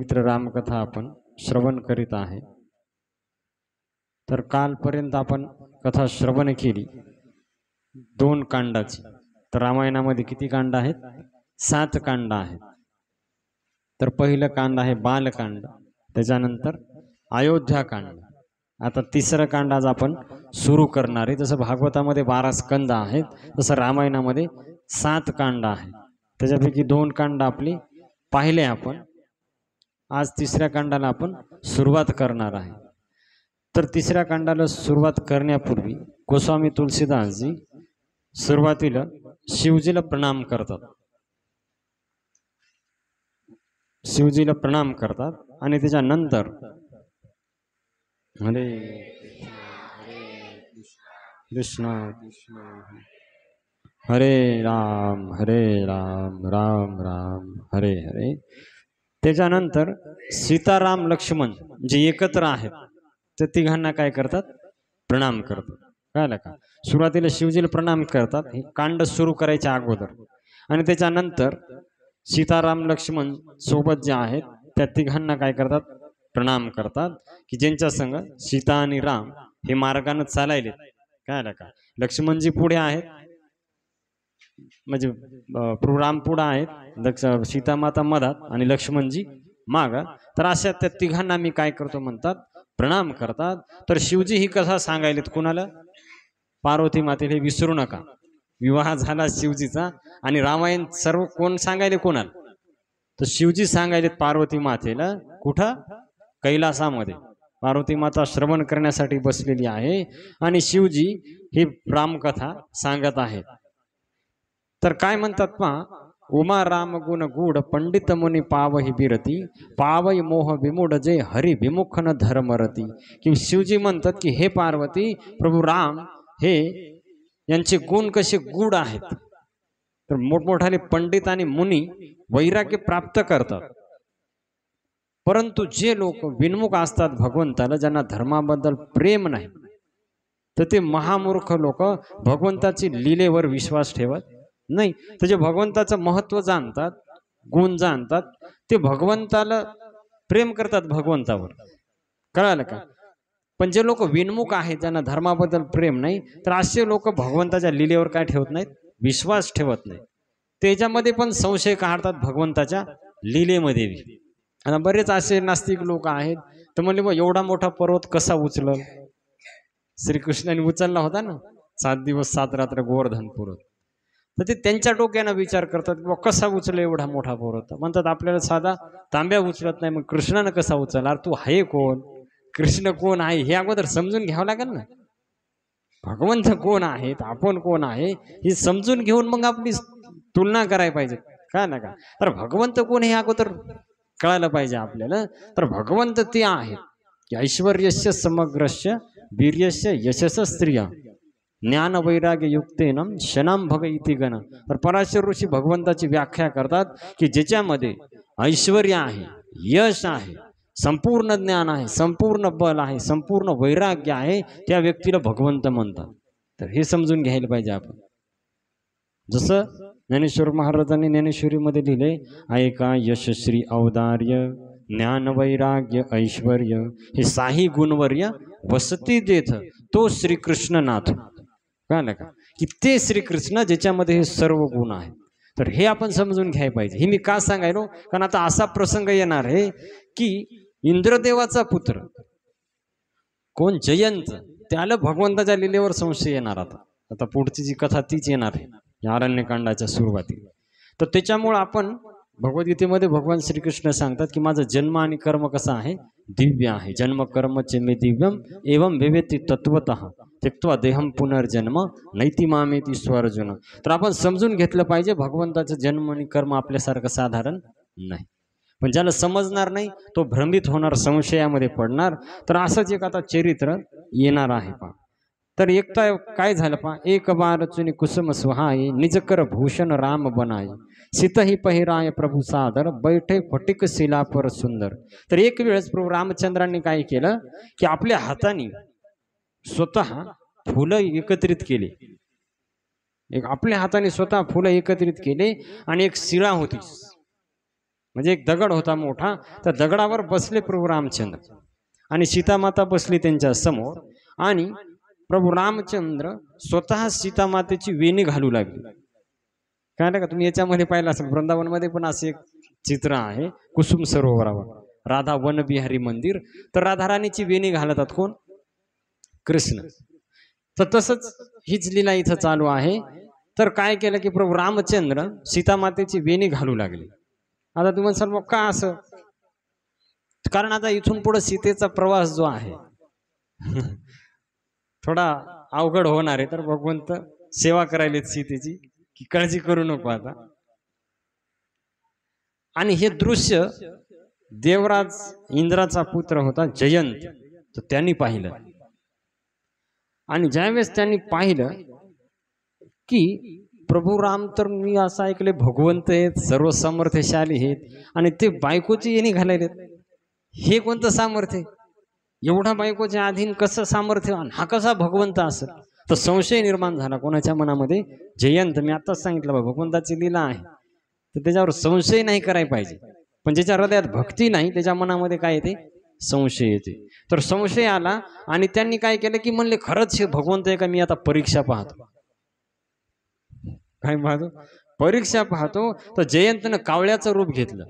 मित्र रामकथा आपण श्रवण करीत आहे। तर कालपर्यंत आपण कथा श्रवण केली 2 कांडाची। तर रामायणामध्ये किती कांड आहेत? 7 कांड आहेत। तर पहिलं कांड आहे बालकांड, त्याच्यानंतर अयोध्याकांड। आता तिसरं कांड आज आपण सुरू करणार आहे। जसं भागवतामध्ये 12 स्कंद आहेत, तसं रामायणामध्ये 7 कांड आहेत। त्याच्यापैकी 2 कांड आपली पाहिले आपण। आज तिसऱ्या कांडाला आपण सुरुवात करणार आहे। तर तिसऱ्या कांडाला सुरुवात करण्यापूर्वी गोस्वामी तुलसीदासजी सुरुवातीला शिवजीला प्रणाम करतात। शिवजीला प्रणाम करतात आणि त्याच्यानंतर हरे कृष्ण हरे राम राम राम हरे हरे। त्याच्यानंतर सीताराम लक्ष्मण जे एकत्र आहेत ते तिघांना काय करतात? प्रणाम करतात। कळलं का? सुरुवातीला शिवजीला प्रणाम करतात हे कांड सुरू करायच्या अगोदर, आणि त्याच्यानंतर सीताराम लक्ष्मण सोबत जे आहेत त्या तिघांना काय करतात? प्रणाम करतात, की ज्यांच्या संग सीता आणि राम हे मार्गाने चालायले। कळलं का? लक्ष्मणजी पुढे आहेत, म्हणजे राम पुढे आहेत, सीता माता मधात आणि लक्ष्मणजी माग। तर अशा त्या तिघांना मी काय करतो म्हणतात? प्रणाम करतात। तर शिवजी ही कथा सांगायलेत कुणाला? पार्वती मातेला। विसरू नका, विवाह झाला शिवजीचा आणि रामायण सर्व कोण सांगायले? कोणाला? तर शिवजी सांगायलेत पार्वती मातेला। कुठं? कैलासामध्ये पार्वती माता श्रवण करण्यासाठी बसलेली आहे आणि शिवजी ही रामकथा सांगत आहेत। तर काय म्हणतात पहा, उमा राम गुण गूढ पंडित मुनी पावही बिरती पावई मोह विमूढ जे हरी विमुख न धर्मरती। कि शिवजी म्हणतात की हे पार्वती, प्रभू राम हे यांचे गुण कसे गूढ आहेत। तर मोठमोठाले पंडित आणि मुनी वैराग्य प्राप्त करतात, परंतु जे लोक विन्मुख असतात भगवंताला, ज्यांना धर्माबद्दल प्रेम नाही, तर ते महामूर्ख लोक भगवंताची लीलेवर विश्वास ठेवत नाही। तर जे भगवंताचं महत्व जाणतात, गुण जाणतात, ते भगवंताला प्रेम करतात भगवंतावर। कळालं का? पण जे लोक विन्मुख आहेत, ज्यांना धर्माबद्दल प्रेम नाही, तर असे लोक भगवंताच्या लीलेवर काय ठेवत नाहीत? विश्वास ठेवत नाही। त्याच्यामध्ये पण संशय काढतात भगवंताच्या लीलेमध्ये बी। आणि बरेच असे नास्तिक लोक आहेत, तर म्हणले बा एवढा मोठा पर्वत कसा उचलल? श्रीकृष्णाने उचलला होता ना 7 दिवस 7 रात्र गोवर्धन पर्वत। तर ते त्यांच्या डोक्यानं विचार करतात की कसा उचल एवढा मोठा पर्वत? म्हणतात आपल्याला साधा तांब्या उचलत नाही, मग कृष्णानं कसा उचलला? तू आहे कोण? कृष्ण कोण आहे हे अगोदर समजून घ्यावं लागेल ना। भगवंत कोण आहेत, आपण कोण आहे हे समजून घेऊन मग आपली तुलना करायला पाहिजे। काय ना का? तर भगवंत कोण हे अगोदर कळायला पाहिजे आपल्याला। तर भगवंत ते आहेत की ऐश्वर्यस्य समग्रस्य वीर्यस्य यशस स्त्रिया ज्ञान वैराग्य युक्तेनम शनाम भग इति गण। तर पराशर ऋषी भगवंताची व्याख्या करतात की ज्याच्यामध्ये ऐश्वर्य आहे, यश आहे, संपूर्ण ज्ञान आहे, संपूर्ण बल आहे, संपूर्ण वैराग्य आहे, त्या व्यक्तीला भगवंत म्हणतात। तर हे समजून घ्यायला पाहिजे आपण। जसं ज्ञानेश्वर महाराजांनी ज्ञानेश्वरीमध्ये लिहिले, ऐका यशश्री औदार्य ज्ञान वैराग्य ऐश्वर्य हे साही गुणवर्य वसती देथ तो श्रीकृष्ण नाथ। कळलं का? की ते श्रीकृष्ण ज्याच्यामध्ये हे सर्व गुण आहेत। तर हे आपण समजून घ्यायला पाहिजे। हे मी का सांगायलो? कारण आता असा प्रसंग येणार आहे की इंद्रदेवाचा पुत्र कोण? जयंत, त्याला भगवंताच्या लीलेवर संशय येणार। आता पुढची जी कथा तीच येणार आहे या अरण्यकांडाच्या सुरुवातीला। तर त्याच्यामुळे आपण भगवद्गीतेमध्ये भगवान श्रीकृष्ण सांगतात की माझा जन्म आणि कर्म कसा आहे? दिव्य आहे। जन्म कर्म चे मे दिव्यम एवं विवेती तत्वतः त्यक्त्वा देहम पुनर्जन्म नैति मामेति स्वर्जुन। तर आपण समजून घेतलं पाहिजे भगवंताचं जन्म आणि कर्म आपल्यासारखं साधारण नाही। पण ज्याला समजणार नाही तो भ्रमित होणार, संशयामध्ये पडणार। तर असंच एक आता चरित्र येणार आहे पहा। तर एकता काय झालं पहा, एक बार चुनी कुसुम सुहाई निजकर भूषण राम बनाई सीतही पहिराय प्रभू सादर बैठे फटिक शिला पर सुंदर। तर एक वेळेस प्रभू रामचंद्रांनी काय केलं की आपल्या हाताने स्वतः फुलं एकत्रित केले। एक आपल्या हाताने स्वतः फुलं एकत्रित केले आणि एक शिळा होती, म्हणजे एक दगड होता मोठा, त्या दगडावर बसले प्रभू रामचंद्र आणि सीतामाता बसली त्यांच्या समोर आणि प्रभू रामचंद्र स्वतः सीतामातेची वेणी घालू लागली. काय ना का तुम्ही याच्यामध्ये पाहिलं असेल, वृंदावनमध्ये पण असे एक चित्र आहे कुसुम सरोवरावर, राधा वनबिहारी मंदिर. तर राधाराणीची वेणी घालतात कोण? कृष्ण. तर तसंच हीच लीला इथं चालू आहे. तर काय केलं की प्रभू रामचंद्र सीतामातेची वेणी घालू लागले. आता तुम्ही म्हणसाल मग का असं? कारण आता इथून पुढे सीतेचा प्रवास जो आहे थोडा अवघड होणार आहे. तर भगवंत सेवा करायलेत सीतेची की काळजी करू नको आता. आणि हे दृश्य देवराज इंद्राचा पुत्र होता जयंत, तर त्यांनी पाहिलं. आणि ज्यावेळेस त्यांनी पाहिलं की प्रभू राम, तर मी असं ऐकले भगवंत आहेत, सर्व सामर्थ्यशाली आहेत आणि ते बायकोची येणी घालायलेत, हे कोणतं सामर्थ्य? एवढा बायकोच्या अधीन कसं सामर्थ्य? हा कसा भगवंत असेल? तर संशय निर्माण झाला कोणाच्या मनामध्ये? जयंत, मी आताच सांगितलं भगवंताची लीला आहे तर त्याच्यावर संशय नाही करायला पाहिजे. पण ज्याच्या हृदयात भक्ती नाही त्याच्या मनामध्ये काय येते? संशय येते. तर संशय आला आणि त्यांनी काय केलं की म्हणले खरंच हे भगवंत आहे का? मी आता परीक्षा पाहतो. काय पाहतो? परीक्षा पाहतो. तर जयंतनं कावळ्याचं रूप घेतलं.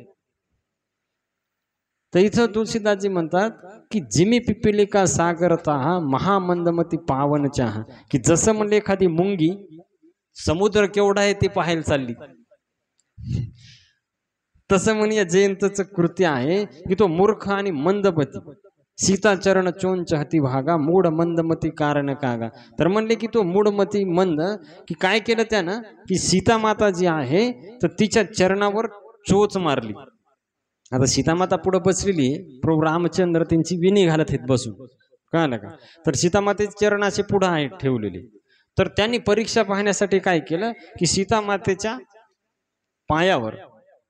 तर इथं तुलसीदासजी म्हणतात की जिमी पिपिलिका सागरता महामंदमती पावन चहा, की जसं म्हणले एखादी मुंगी समुद्र केवढा आहे ते पाहायला चालली, तसं म्हणे या जयंतचं कृत्य आहे की तो मूर्ख आणि मंदमती सीता चरण चोंच हती भागा मूढ मंदमती कारण कागा. तर म्हणले की तो मूढमती मंद, की काय केलं त्यानं की सीता माता जी आहे तर तिच्या चरणावर चोच मारली. आता सीतामाता पुढे बसलेली, प्रभू रामचंद्र त्यांची विणी घालत आहेत बसून, कळलं का? तर सीतामातेचे चरण असे पुढे आहेत ठेवलेले. तर त्यांनी परीक्षा पाहण्यासाठी काय केलं की सीतामातेच्या पायावर,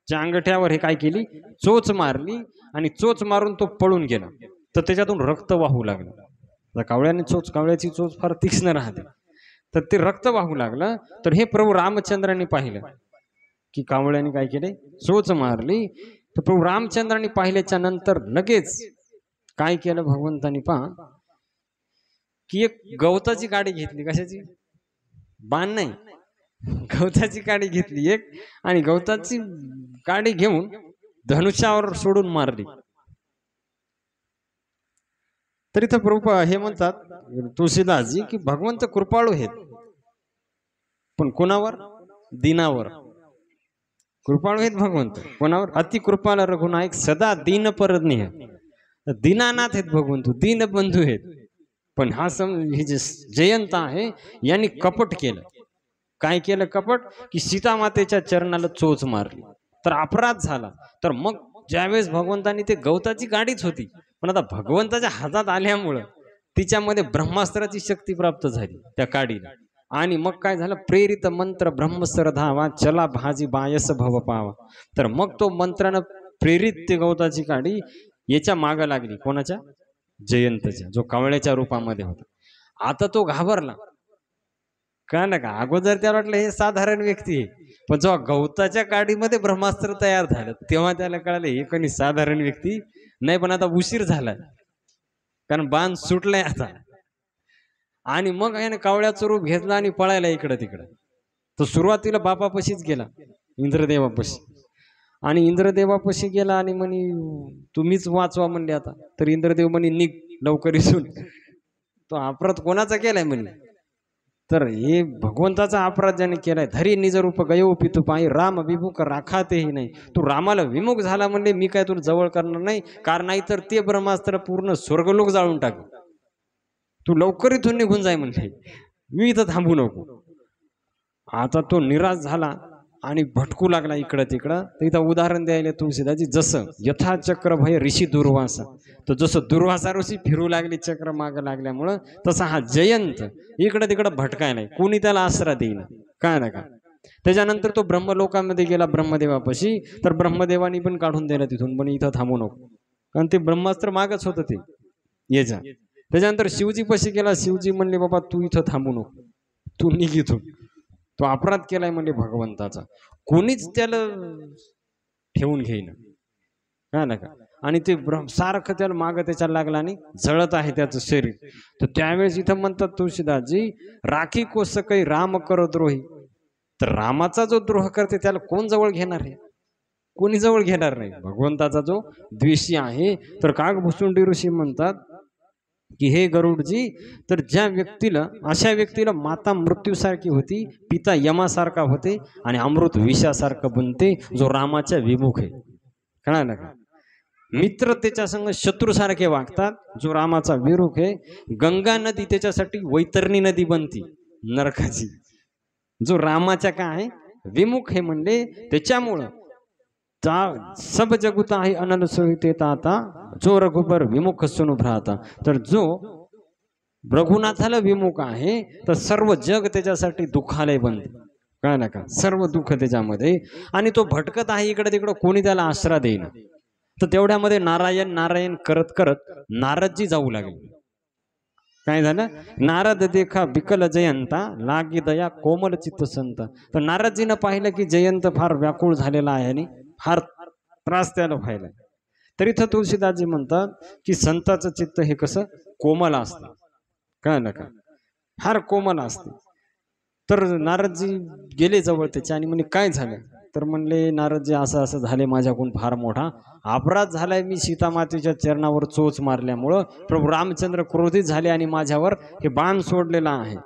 त्या अंगठ्यावर हे काय केली? चोच मारली आणि चोच मारून तो पळून गेला. तर त्याच्यातून रक्त वाहू लागलं. तर कावळ्याची चोच फार तीक्ष्ण राहते, तर ते रक्त वाहू लागलं. तर हे प्रभू रामचंद्रांनी पाहिलं की कावळ्याने काय केले? चोच मारली. तर प्रभू रामचंद्रांनी पाहिल्याच्या नंतर लगेच काय केलं भगवंतांनी? पहा की एक गवताची काडी घेतली. कशाची? बाण नाही, गवताची काडी घेतली एक, आणि गवताची काडी घेऊन धनुष्यावर सोडून मारली. तर इथं प्रभू हे म्हणतात तुळशीदासजी की भगवंत कृपाळू आहेत, पण कोणावर? दिनावर. कृपाळू आहेत भगवंत कोणावर? अति कृपाल रघुनायक सदा दीन परज्ञ. दीनानाथ आहेत भगवंत, दीनबंधू आहेत. पण हा हे जे जयंत आहे यांनी कपट केलं. काय केलं कपट? की सीतामातेच्या चरणाला चोच मारली. तर अपराध झाला. तर मग ज्यावेळेस भगवंतांनी, ते गवताची गाडीच होती पण आता भगवंताच्या हातात आल्यामुळं तिच्यामध्ये ब्रह्मास्त्राची शक्ती प्राप्त झाली त्या काडीला. आणि मग काय झालं? प्रेरित मंत्र ब्रह्मसर धावा चला भाजी बायस भव पावा. तर मग तो मंत्रानं प्रेरित ते गवताची काडी याच्या मागं लागली. कोणाच्या? जयंतच्या, जो कावळ्याच्या रूपामध्ये होता. आता तो घाबरला. कळलं का? अगोदर त्याला वाटलं हे साधारण व्यक्ती आहे, पण जेव्हा गवताच्या काडीमध्ये ब्रह्मास्त्र तयार झालं तेव्हा त्याला कळलं हे कोणी साधारण व्यक्ती नाही. पण आता उशीर झाला, कारण बाण सुटलाय आता. आणि मग याने कावळ्याचं रूप घेतलं आणि पळायला इकडं तिकडं. तो सुरुवातीला बापापाशीच गेला, इंद्रदेवापाशी. आणि इंद्रदेवापाशी गेला आणि म्हणे तुम्हीच वाचवा म्हणले आता. तर इंद्रदेव म्हणे निघ लवकर इथून. तो अपराध कोणाचा केलाय म्हणे? तर हे भगवंताचा अपराध ज्याने केलाय. धरी निज रूप गयो पितू पायी राम विमुख राखातेही नाही. तू रामाला विमुख झाला म्हणले मी काय तुला जवळ करणार नाही, कारण नाही तर ते ब्रह्मास्त्र पूर्ण स्वर्गलोक जाळून टाक. तू लवकर इथून निघून जाय म्हणले, मी इथं थांबू नको. आता तो निराश झाला आणि भटकू लागला इकडं तिकडं. तर इथं उदाहरण द्यायला तुळशीदासजी, जसं यथाचक्र भय ऋषी दुर्वासा, तर जसं दुर्वासा ऋषी फिरू लागले चक्र मागं लागल्यामुळं, तसा हा जयंत इकडं तिकडं भटकायलाय. कोणी त्याला आसरा देईन, काय ना का. त्याच्यानंतर तो ब्रह्मलोकामध्ये गेला ब्रह्मदेवापाशी. तर ब्रह्मदेवानी पण काढून दिलं तिथून, पण इथं थांबू नको, कारण ते ब्रह्मास्त्र मागच होतं ते याच्या. त्याच्यानंतर शिवजी पाशी गेला. शिवजी म्हणले बाबा तू इथं थांबू नको, तू निघ इथून, तो अपराध केलाय म्हणजे भगवंताचा. कोणीच त्याला ठेवून घेईन, कळलं का? आणि ते सारखं त्याला मागं त्याच्याला लागला आणि जळत आहे त्याचं शरीर. तर त्यावेळेस इथं म्हणतात तुळशीदासजी, राखी कोस काही राम करो द्रोही. तर रामाचा जो द्रोह करते त्याला कोण जवळ घेणार आहे? कोणी जवळ घेणार नाही. भगवंताचा जो द्वेषी आहे. तर कागभूषुंडी ऋषी म्हणतात की हे गरुडजी, तर ज्या व्यक्तीला, अशा व्यक्तीला माता मृत्यूसारखी होती, पिता यमासारखा होते आणि अमृत विषासारखं बनते, जो रामाच्या विमुख आहे. कळालं का? मित्र त्याच्या संग शत्रूसारखे वागतात, जो रामाचा विरुख आहे. गंगा नदी त्याच्यासाठी वैतरणी नदी बनती नरकाची, जो रामाच्या काय विमुख आहे म्हणले. त्याच्यामुळं सब जगुता आहे अनल सोहिते आता, जो रघुबर विमुख सुनु भ्राता. तर जो रघुनाथाला विमुख आहे तर सर्व जग त्याच्यासाठी दुःखालय बनते. कळलं का? सर्व दुःख त्याच्यामध्ये. आणि तो भटकत आहे इकडे तिकडं, कोणी त्याला आसरा देईन. तर तेवढ्यामध्ये नारायण नारायण करत करत नारदजी जाऊ लागले. काय झालं? नारद देखा विकल जयंता, लागी दया कोमल चित्त संत. तर नारदजीनं पाहिलं की जयंत फार व्याकुळ झालेला आहे आणि फार त्रास त्याला व्हायला. तर इथं तुळशीदासजी म्हणतात की संताचं चित्त हे कसं कोमल असतं. कळलं का? फार कोमल असते. तर नारदजी गेले जवळ त्याच्या आणि म्हणे काय झालं? तर म्हणले नारदजी असं असं झाले, माझ्याकडून फार मोठा अपराध झालाय. मी सीतामातेच्या चरणावर चोच मारल्यामुळं प्रभू रामचंद्र क्रोधित झाले आणि माझ्यावर हे बाण सोडलेला आहे.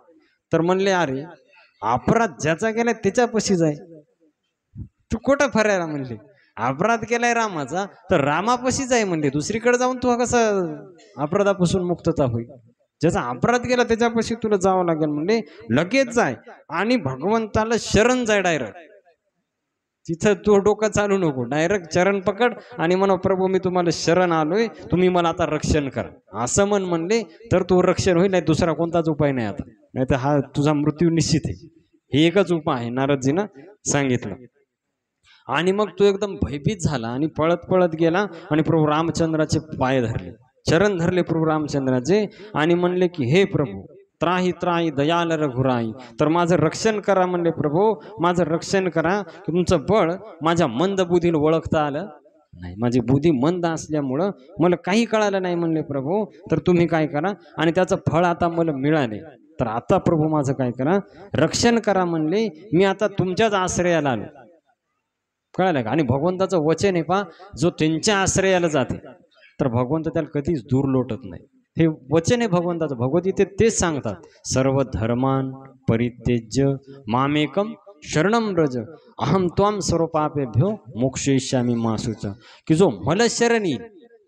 तर म्हणले अरे अपराध ज्याचा केलाय त्याच्यापाशी जाय, तू कुठं फरायला म्हणले. अपराध केलाय रामाचा तर रामापाशी जाय म्हणले, दुसरीकडे जाऊन तू कसं अपराधापासून मुक्तता होईल. ज्याचा अपराध केला त्याच्यापाशी तुला जावं लागेल म्हणले. लगेच जाय आणि भगवंताला शरण जाय डायरेक्ट. तिथं तू डोकं चालू नको, डायरेक्ट चरण पकड आणि म्हणा प्रभू मी तुम्हाला शरण आलोय, तुम्ही मला आता रक्षण करा असं म्हणले. तर तू रक्षण होईल, नाही दुसरा कोणताच उपाय नाही आता, नाही तर हा तुझा मृत्यू निश्चित आहे. हे एकच उपाय आहे नारदजीनं सांगितलं. आणि मग तो एकदम भयभीत झाला आणि पळत पळत गेला आणि प्रभू रामचंद्राचे पाय धरले, चरण धरले प्रभू रामचंद्राचे आणि म्हणले की हे प्रभू त्राही त्राही दयाल रघुराई. तर माझं रक्षण करा म्हणले प्रभू, माझं रक्षण करा. तुमचं बळ माझ्या मंद बुद्धीला ओळखता आलं नाही, माझी बुद्धी मंद असल्यामुळं मला काही कळालं नाही म्हणले प्रभू. तर तुम्ही काय करा आणि त्याचं फळ आता मला मिळाले, तर आता प्रभू माझं काय करा, रक्षण करा म्हणले. मी आता तुमच्याच आश्रयाला आलो. कळालं का? आणि भगवंताचं वचन आहे पहा, जो त्यांच्या आश्रयाला जाते तर भगवंत त्याला कधीच दूर लोटत नाही. हे वचन आहे भगवंताचं. भगवद्गीतेत तेच सांगतात, सर्व धर्मान परित्यज्य मामेकम शरणम व्रज अहम त्वाम सर्व पापेभ्यो मोक्षयिष्यामि मा शुच. की जो मला शरण येईल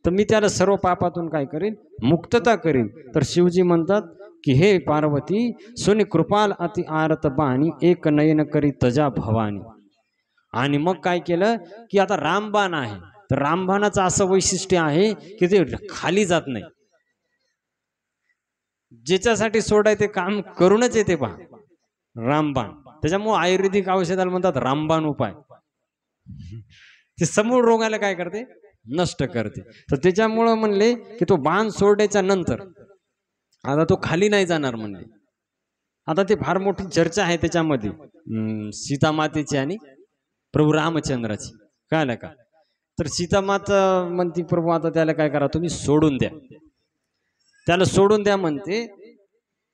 तर मी त्याला सर्व पापातून काय करेन, मुक्तता करेन. तर शिवजी म्हणतात की हे पार्वती सोनी कृपाल अति आरत बाणी, एक नयन करी तजा भवानी. आणि मग काय केलं की आता रामबाण आहे, तर रामबाणाचं असं वैशिष्ट्य आहे की ते खाली जात नाही. ज्याच्यासाठी सोडाय ते काम करूनच येते पहा रामबाण. त्याच्यामुळे आयुर्वेदिक औषधाला म्हणतात रामबाण उपाय. ते समूळ रोगाला काय करते, नष्ट करते. तर त्याच्यामुळं म्हणले की तो बाण सोडायच्या नंतर आता तो खाली नाही जाणार म्हणले. आता ते फार मोठी चर्चा आहे त्याच्यामध्ये सीतामातेची आणि प्रभू रामचंद्राची. कळलं का? तर सीतामाता म्हणते प्रभू आता त्याला काय करा, तुम्ही सोडून द्या, त्याला सोडून द्या म्हणते.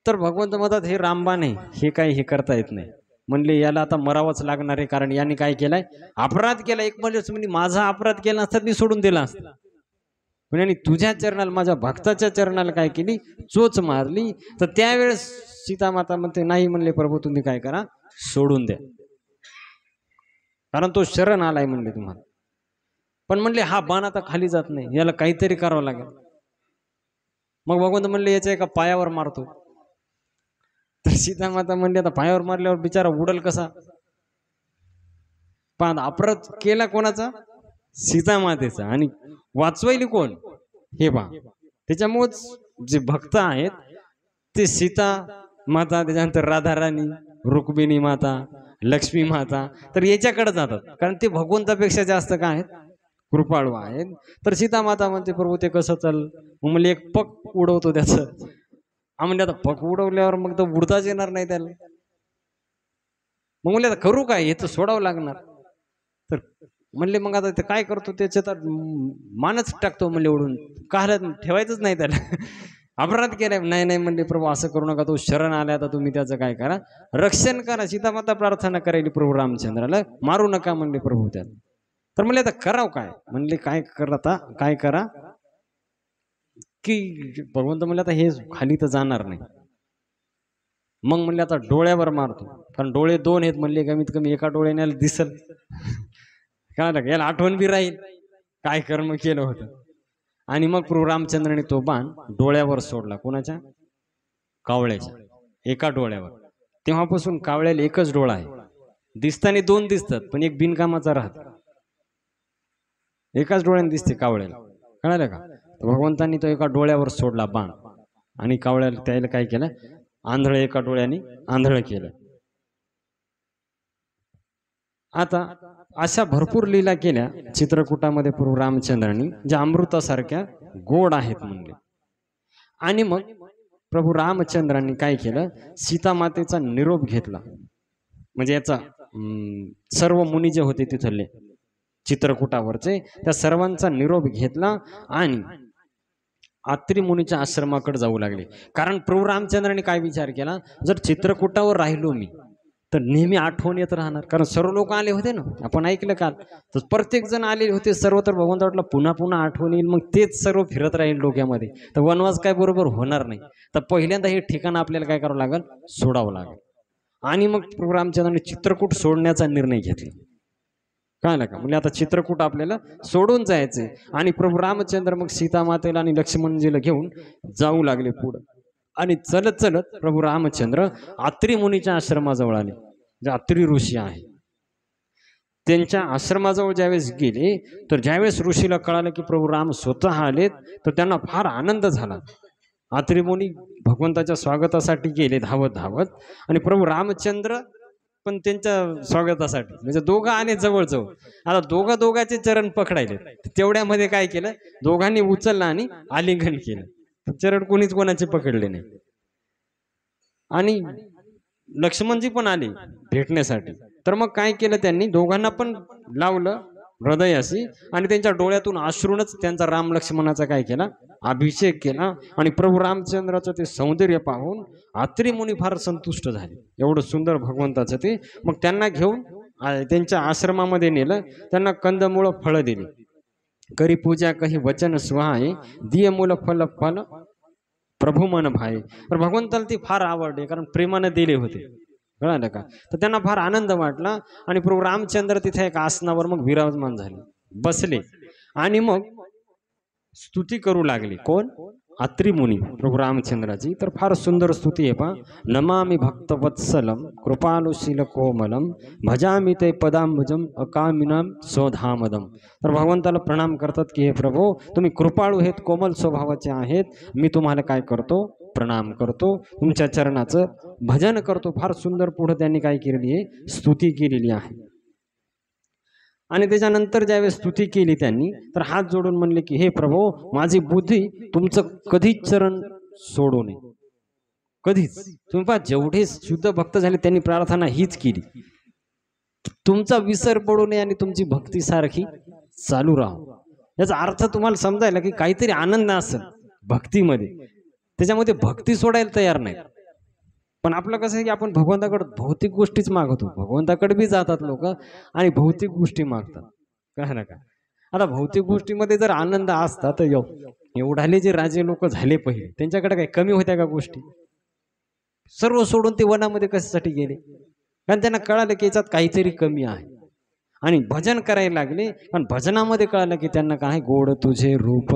तर भगवंत म्हणतात हे रामबाण आहे, हे काही हे करता येत नाही म्हणले, याला आता मरावंच लागणार आहे, कारण याने काय केलाय, अपराध केला. एक म्हणजे माझा अपराध केला असता मी सोडून दिला असता, पण यांनी तुझ्या चरणाला, माझ्या भक्ताच्या चरणाला काय केली, चोच मारली. तर त्यावेळेस सीतामाता म्हणते नाही म्हणले प्रभू तुम्ही काय करा, सोडून द्या, कारण तो शरण आलाय म्हणले तुम्हाला. पण म्हणले हा बाण आता खाली जात नाही, याला काहीतरी करावं लागेल. मग भगवंत म्हणले याच्या एका पायावर मारतो. तर सीतामाता म्हणले आता पायावर मारल्यावर बिचारा उडल कसा. पण अपराध केला कोणाचा, सीतामातेचा, आणि वाचवायली कोण, हे पहा. त्याच्यामुळेच जे भक्त आहेत ते सीता माता, त्याच्यानंतर राधाराणी, रुक्मिणी माता, लक्ष्मी माता, तर याच्याकडे जातात, कारण ते भगवंतापेक्षा जास्त काय आहेत, कृपाळू आहेत. तर सीता माता म्हणते प्रभू ते कसं चाल, म्हणले एक पग उडवतो त्याचं. म्हणजे आता पग उडवल्यावर मग तर उडताच येणार नाही त्याला. मग म्हणले आता करू काय, हे तर सोडावं लागणार. तर म्हणले मग आता ते काय करतो त्याच्यात मानच टाकतो म्हणले उडून, काहला ठेवायचंच नाही त्याला. अपराध केलाय. नाही नाही म्हणले प्रभू असं करू नका, तो शरण आला, आता तुम्ही त्याचं काय करा, रक्षण करा. सीतामाता प्रार्थना करायली प्रभू रामचंद्राला, मारू नका म्हणले प्रभू त्याला. तर म्हणले आता कराव काय, म्हणले काय करा, आता काय करा की भगवंत म्हणले आता हे खाली तर जाणार नाही. मग म्हणले आता डोळ्यावर मारतो, कारण डोळे दोन आहेत म्हणले, कमीत कमी एका डोळ्याने दिसल, काय याला आठवण बी राहील काय कर्म केलं होतं. आणि मग प्रभू रामचंद्राने तो बाण डोळ्यावर सोडला. कोणाच्या? कावळ्याच्या एका डोळ्यावर. तेव्हापासून कावळ्याला एकच डोळा आहे, दिसताना दोन दिसतात पण एक बिनकामाचा राहत, एकाच डोळ्याने दिसते कावळ्याला, कळालं का? भगवंतांनी तो एका डोळ्यावर सोडला बाण, आणि कावळ्याला त्याला काय केलं, आंधळ एका डोळ्याने आंधळ केलं. आता अशा भरपूर लीला केल्या चित्रकूटामध्ये प्रभू रामचंद्रांनी, ज्या अमृतासारख्या गोड आहेत म्हणले. आणि मग प्रभू रामचंद्रांनी काय केलं, सीतामातेचा निरोप घेतला. म्हणजे याचा सर्व मुनी जे होते तिथले चित्रकूटावरचे, त्या सर्वांचा निरोप घेतला आणि आत्री मुनीच्या आश्रमाकडे जाऊ लागले. कारण प्रभू रामचंद्रांनी काय विचार केला, जर चित्रकूटावर राहिलो मी तर नेहमी आठवण येत राहणार, कारण सर्व लोक आले होते ना, आपण ऐकलं काल, तर प्रत्येक जण आलेले होते सर्व, तर भगवंत वाटलं पुन्हा पुन्हा आठवण येईल, मग तेच सर्व फिरत राहील डोक्यामध्ये, तर वनवास काय बरोबर होणार नाही. तर पहिल्यांदा हे ठिकाण आपल्याला काय करावं लागेल, सोडावं लागेल. आणि मग प्रभू रामचंद्रांनी चित्रकूट सोडण्याचा निर्णय घेतला. कळलं का? म्हणजे आता चित्रकूट आपल्याला सोडून जायचंय. आणि प्रभू रामचंद्र मग सीतामातेला आणि लक्ष्मणजीला घेऊन जाऊ लागले पुढं. आणि चलत चलत प्रभू रामचंद्र आत्री मुनीच्या आश्रमाजवळ आले, जे आत्री ऋषी आहे. त्यांच्या आश्रमाजवळ ज्यावेळेस गेले, तर ज्यावेळेस ऋषीला कळालं की प्रभू राम स्वतः आलेत, तर त्यांना फार आनंद झाला. आत्री मुनी भगवंताच्या स्वागतासाठी गेले धावत धावत, आणि प्रभू रामचंद्र पण त्यांच्या स्वागतासाठी, म्हणजे दोघं आले जवळजवळ. आता दोघांचे चरण पकडायले, तेवढ्यामध्ये काय केलं, दोघांनी उचलला आणि आलिंगन केलं. चरण कोणीच कोणाचे पकडले नाही. आणि लक्ष्मणजी पण आले भेटण्यासाठी. तर मग काय केलं, त्यांनी दोघांना पण लावलं हृदयाशी, आणि त्यांच्या डोळ्यातून अश्रूनच त्यांचा राम लक्ष्मणाचा काय केला, अभिषेक केला. आणि प्रभू रामचंद्राचं ते सौंदर्य पाहून आत्री मुनी फार संतुष्ट झाले, एवढं सुंदर भगवंताचं ते. मग त्यांना घेऊन त्यांच्या आश्रमामध्ये नेलं, त्यांना कंदमुळं फळं दिली. करी पूजा कही वचन सुहाय, दिय मूल फल फल प्रभू मन भाई. तर भगवंताला ती फार आवडले, कारण प्रेमानं दिले होते, कळालं का? तर त्यांना फार आनंद वाटला. आणि प्रभू रामचंद्र तिथे एक आसनावर मग विराजमान झाले, बसले, आणि मग स्तुती करू लागले. कोण? आत्री मुनी प्रभू रामचंद्राची. तर फार सुंदर स्तुती आहे पहा. नमामि भक्तवत्सलम कृपालुशील कोमलम भजामि ते पदांबुजम अकामिनाम स्वधामदम. तर भगवंताला प्रणाम करतात की हे प्रभू, तुम्ही कृपाळू आहेत, कोमल स्वभावाचे आहेत, मी तुम्हाला काय करतो, प्रणाम करतो, तुमच्या चरणाचं भजन करतो. फार सुंदर पुढे त्यांनी काय केलेली आहे, स्तुती केलेली आहे. आणि त्याच्यानंतर ज्यावेळेस स्तुती केली त्यांनी, तर हात जोडून म्हणले की हे प्रभू, माझी बुद्धी तुमचं कधीच चरण सोडू नये, कधीच. तुम्ही पहा, जेवढे शुद्ध भक्त झाले त्यांनी प्रार्थना हीच केली, तुमचा विसर पडू नये आणि तुमची भक्ती सारखी चालू राहू. याचा अर्थ तुम्हाला समजायला की काहीतरी आनंद असेल भक्तीमध्ये, त्याच्यामध्ये भक्ती सोडायला तयार नाही. पण आपलं कसं आहे की आपण भगवंताकडे भौतिक गोष्टीच मागतो, भगवंताकडे बी जातात लोक आणि भौतिक गोष्टी मागतात, काय ना का? आता भौतिक गोष्टीमध्ये जर आनंद असता तर एवढाले जे राजे लोक झाले पहिले, त्यांच्याकडे काही कमी होत्या का गोष्टी? सर्व सोडून ते वनामध्ये कशासाठी गेले? कारण त्यांना कळालं की याच्यात काहीतरी कमी आहे, आणि भजन करायला लागले. पण भजनामध्ये कळालं की त्यांना काय, गोड तुझे रूप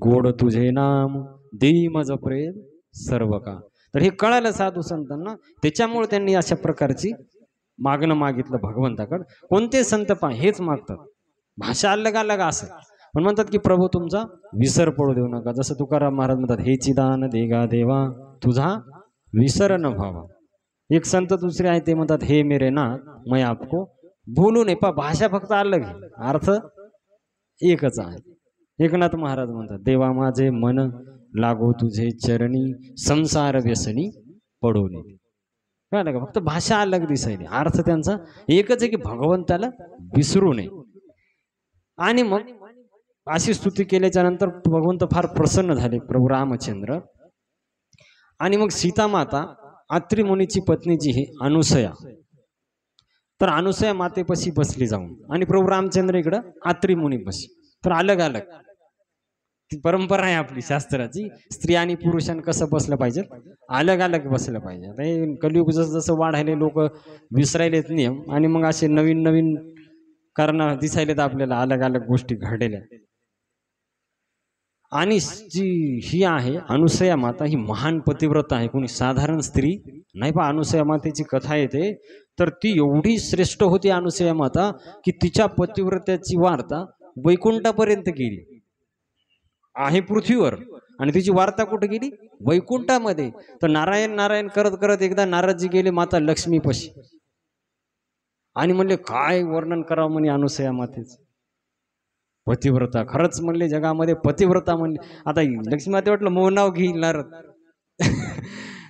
गोड तुझे नाम देई मज प्रेम सर्व का. तर हे कळालं साधू संतांना, त्याच्यामुळे त्यांनी अशा प्रकारची मागणं मागितलं भगवंताकडे. कोणते संत हेच मागतात, भाषा अलग अलग असं, पण म्हणतात की प्रभू तुमचा विसर पडू देऊ नका. जसं तुकाराम महाराज म्हणतात, हे चिदान देगा देवा तुझा विसर न व्हावा. एक संत दुसरे आहे ते म्हणतात, हे मेरे नाथ मैं आपको भूलू नये. पा भाषा फक्त अलग आहे, अर्थ एकच आहे. एकनाथ महाराज म्हणतात, देवा माझे मन लागो तुझे चरणी संसार व्यसनी पडू नये. कळलं का? फक्त भाषा अलग दिसायली, अर्थ त्यांचा एकच आहे की भगवंताला विसरू नये. आणि मग अशी स्तुती केल्याच्या नंतर भगवंत फार प्रसन्न झाले प्रभू रामचंद्र. आणि मग सीता माता अत्रि मुनीची पत्नी जी ही अनुसया, तर अनुसया मातेपाशी बसली जाऊन आणि प्रभू रामचंद्र इकडं अत्रि मुनीपाशी. तर अलग अलग ती परंपरा आहे आपली शास्त्राची, स्त्री आणि पुरुषांनी कसं बसलं पाहिजे, अलग अलग बसलं पाहिजे. आता हे कलियुग जसं जसं वाढायले लोक विसरायलेत नियम आणि मग असे नवीन नवीन कारण दिसायलेत आपल्याला अलग अलग गोष्टी घडलेल्या. आणि जी ही आहे अनुसया माता ही महान पतिव्रता आहे, कोणी साधारण स्त्री नाही. पहा अनुसया मातेची कथा येते तर ती एवढी श्रेष्ठ होती अनुसया माता की तिच्या पतिव्रत्याची वार्ता वैकुंठापर्यंत गेली आहे पृथ्वीवर, आणि तिची वार्ता कुठे गेली, वैकुंठामध्ये. तर नारायण नारायण करत करत एकदा नारदजी गेले माता लक्ष्मीपाशी आणि म्हणले काय वर्णन करावं म्हणे अनुसया मातेच, पतिव्रता खरंच म्हणले जगामध्ये पतिव्रता म्हणले. आता लक्ष्मी माते वाटलं मौ नाव घेईल नारद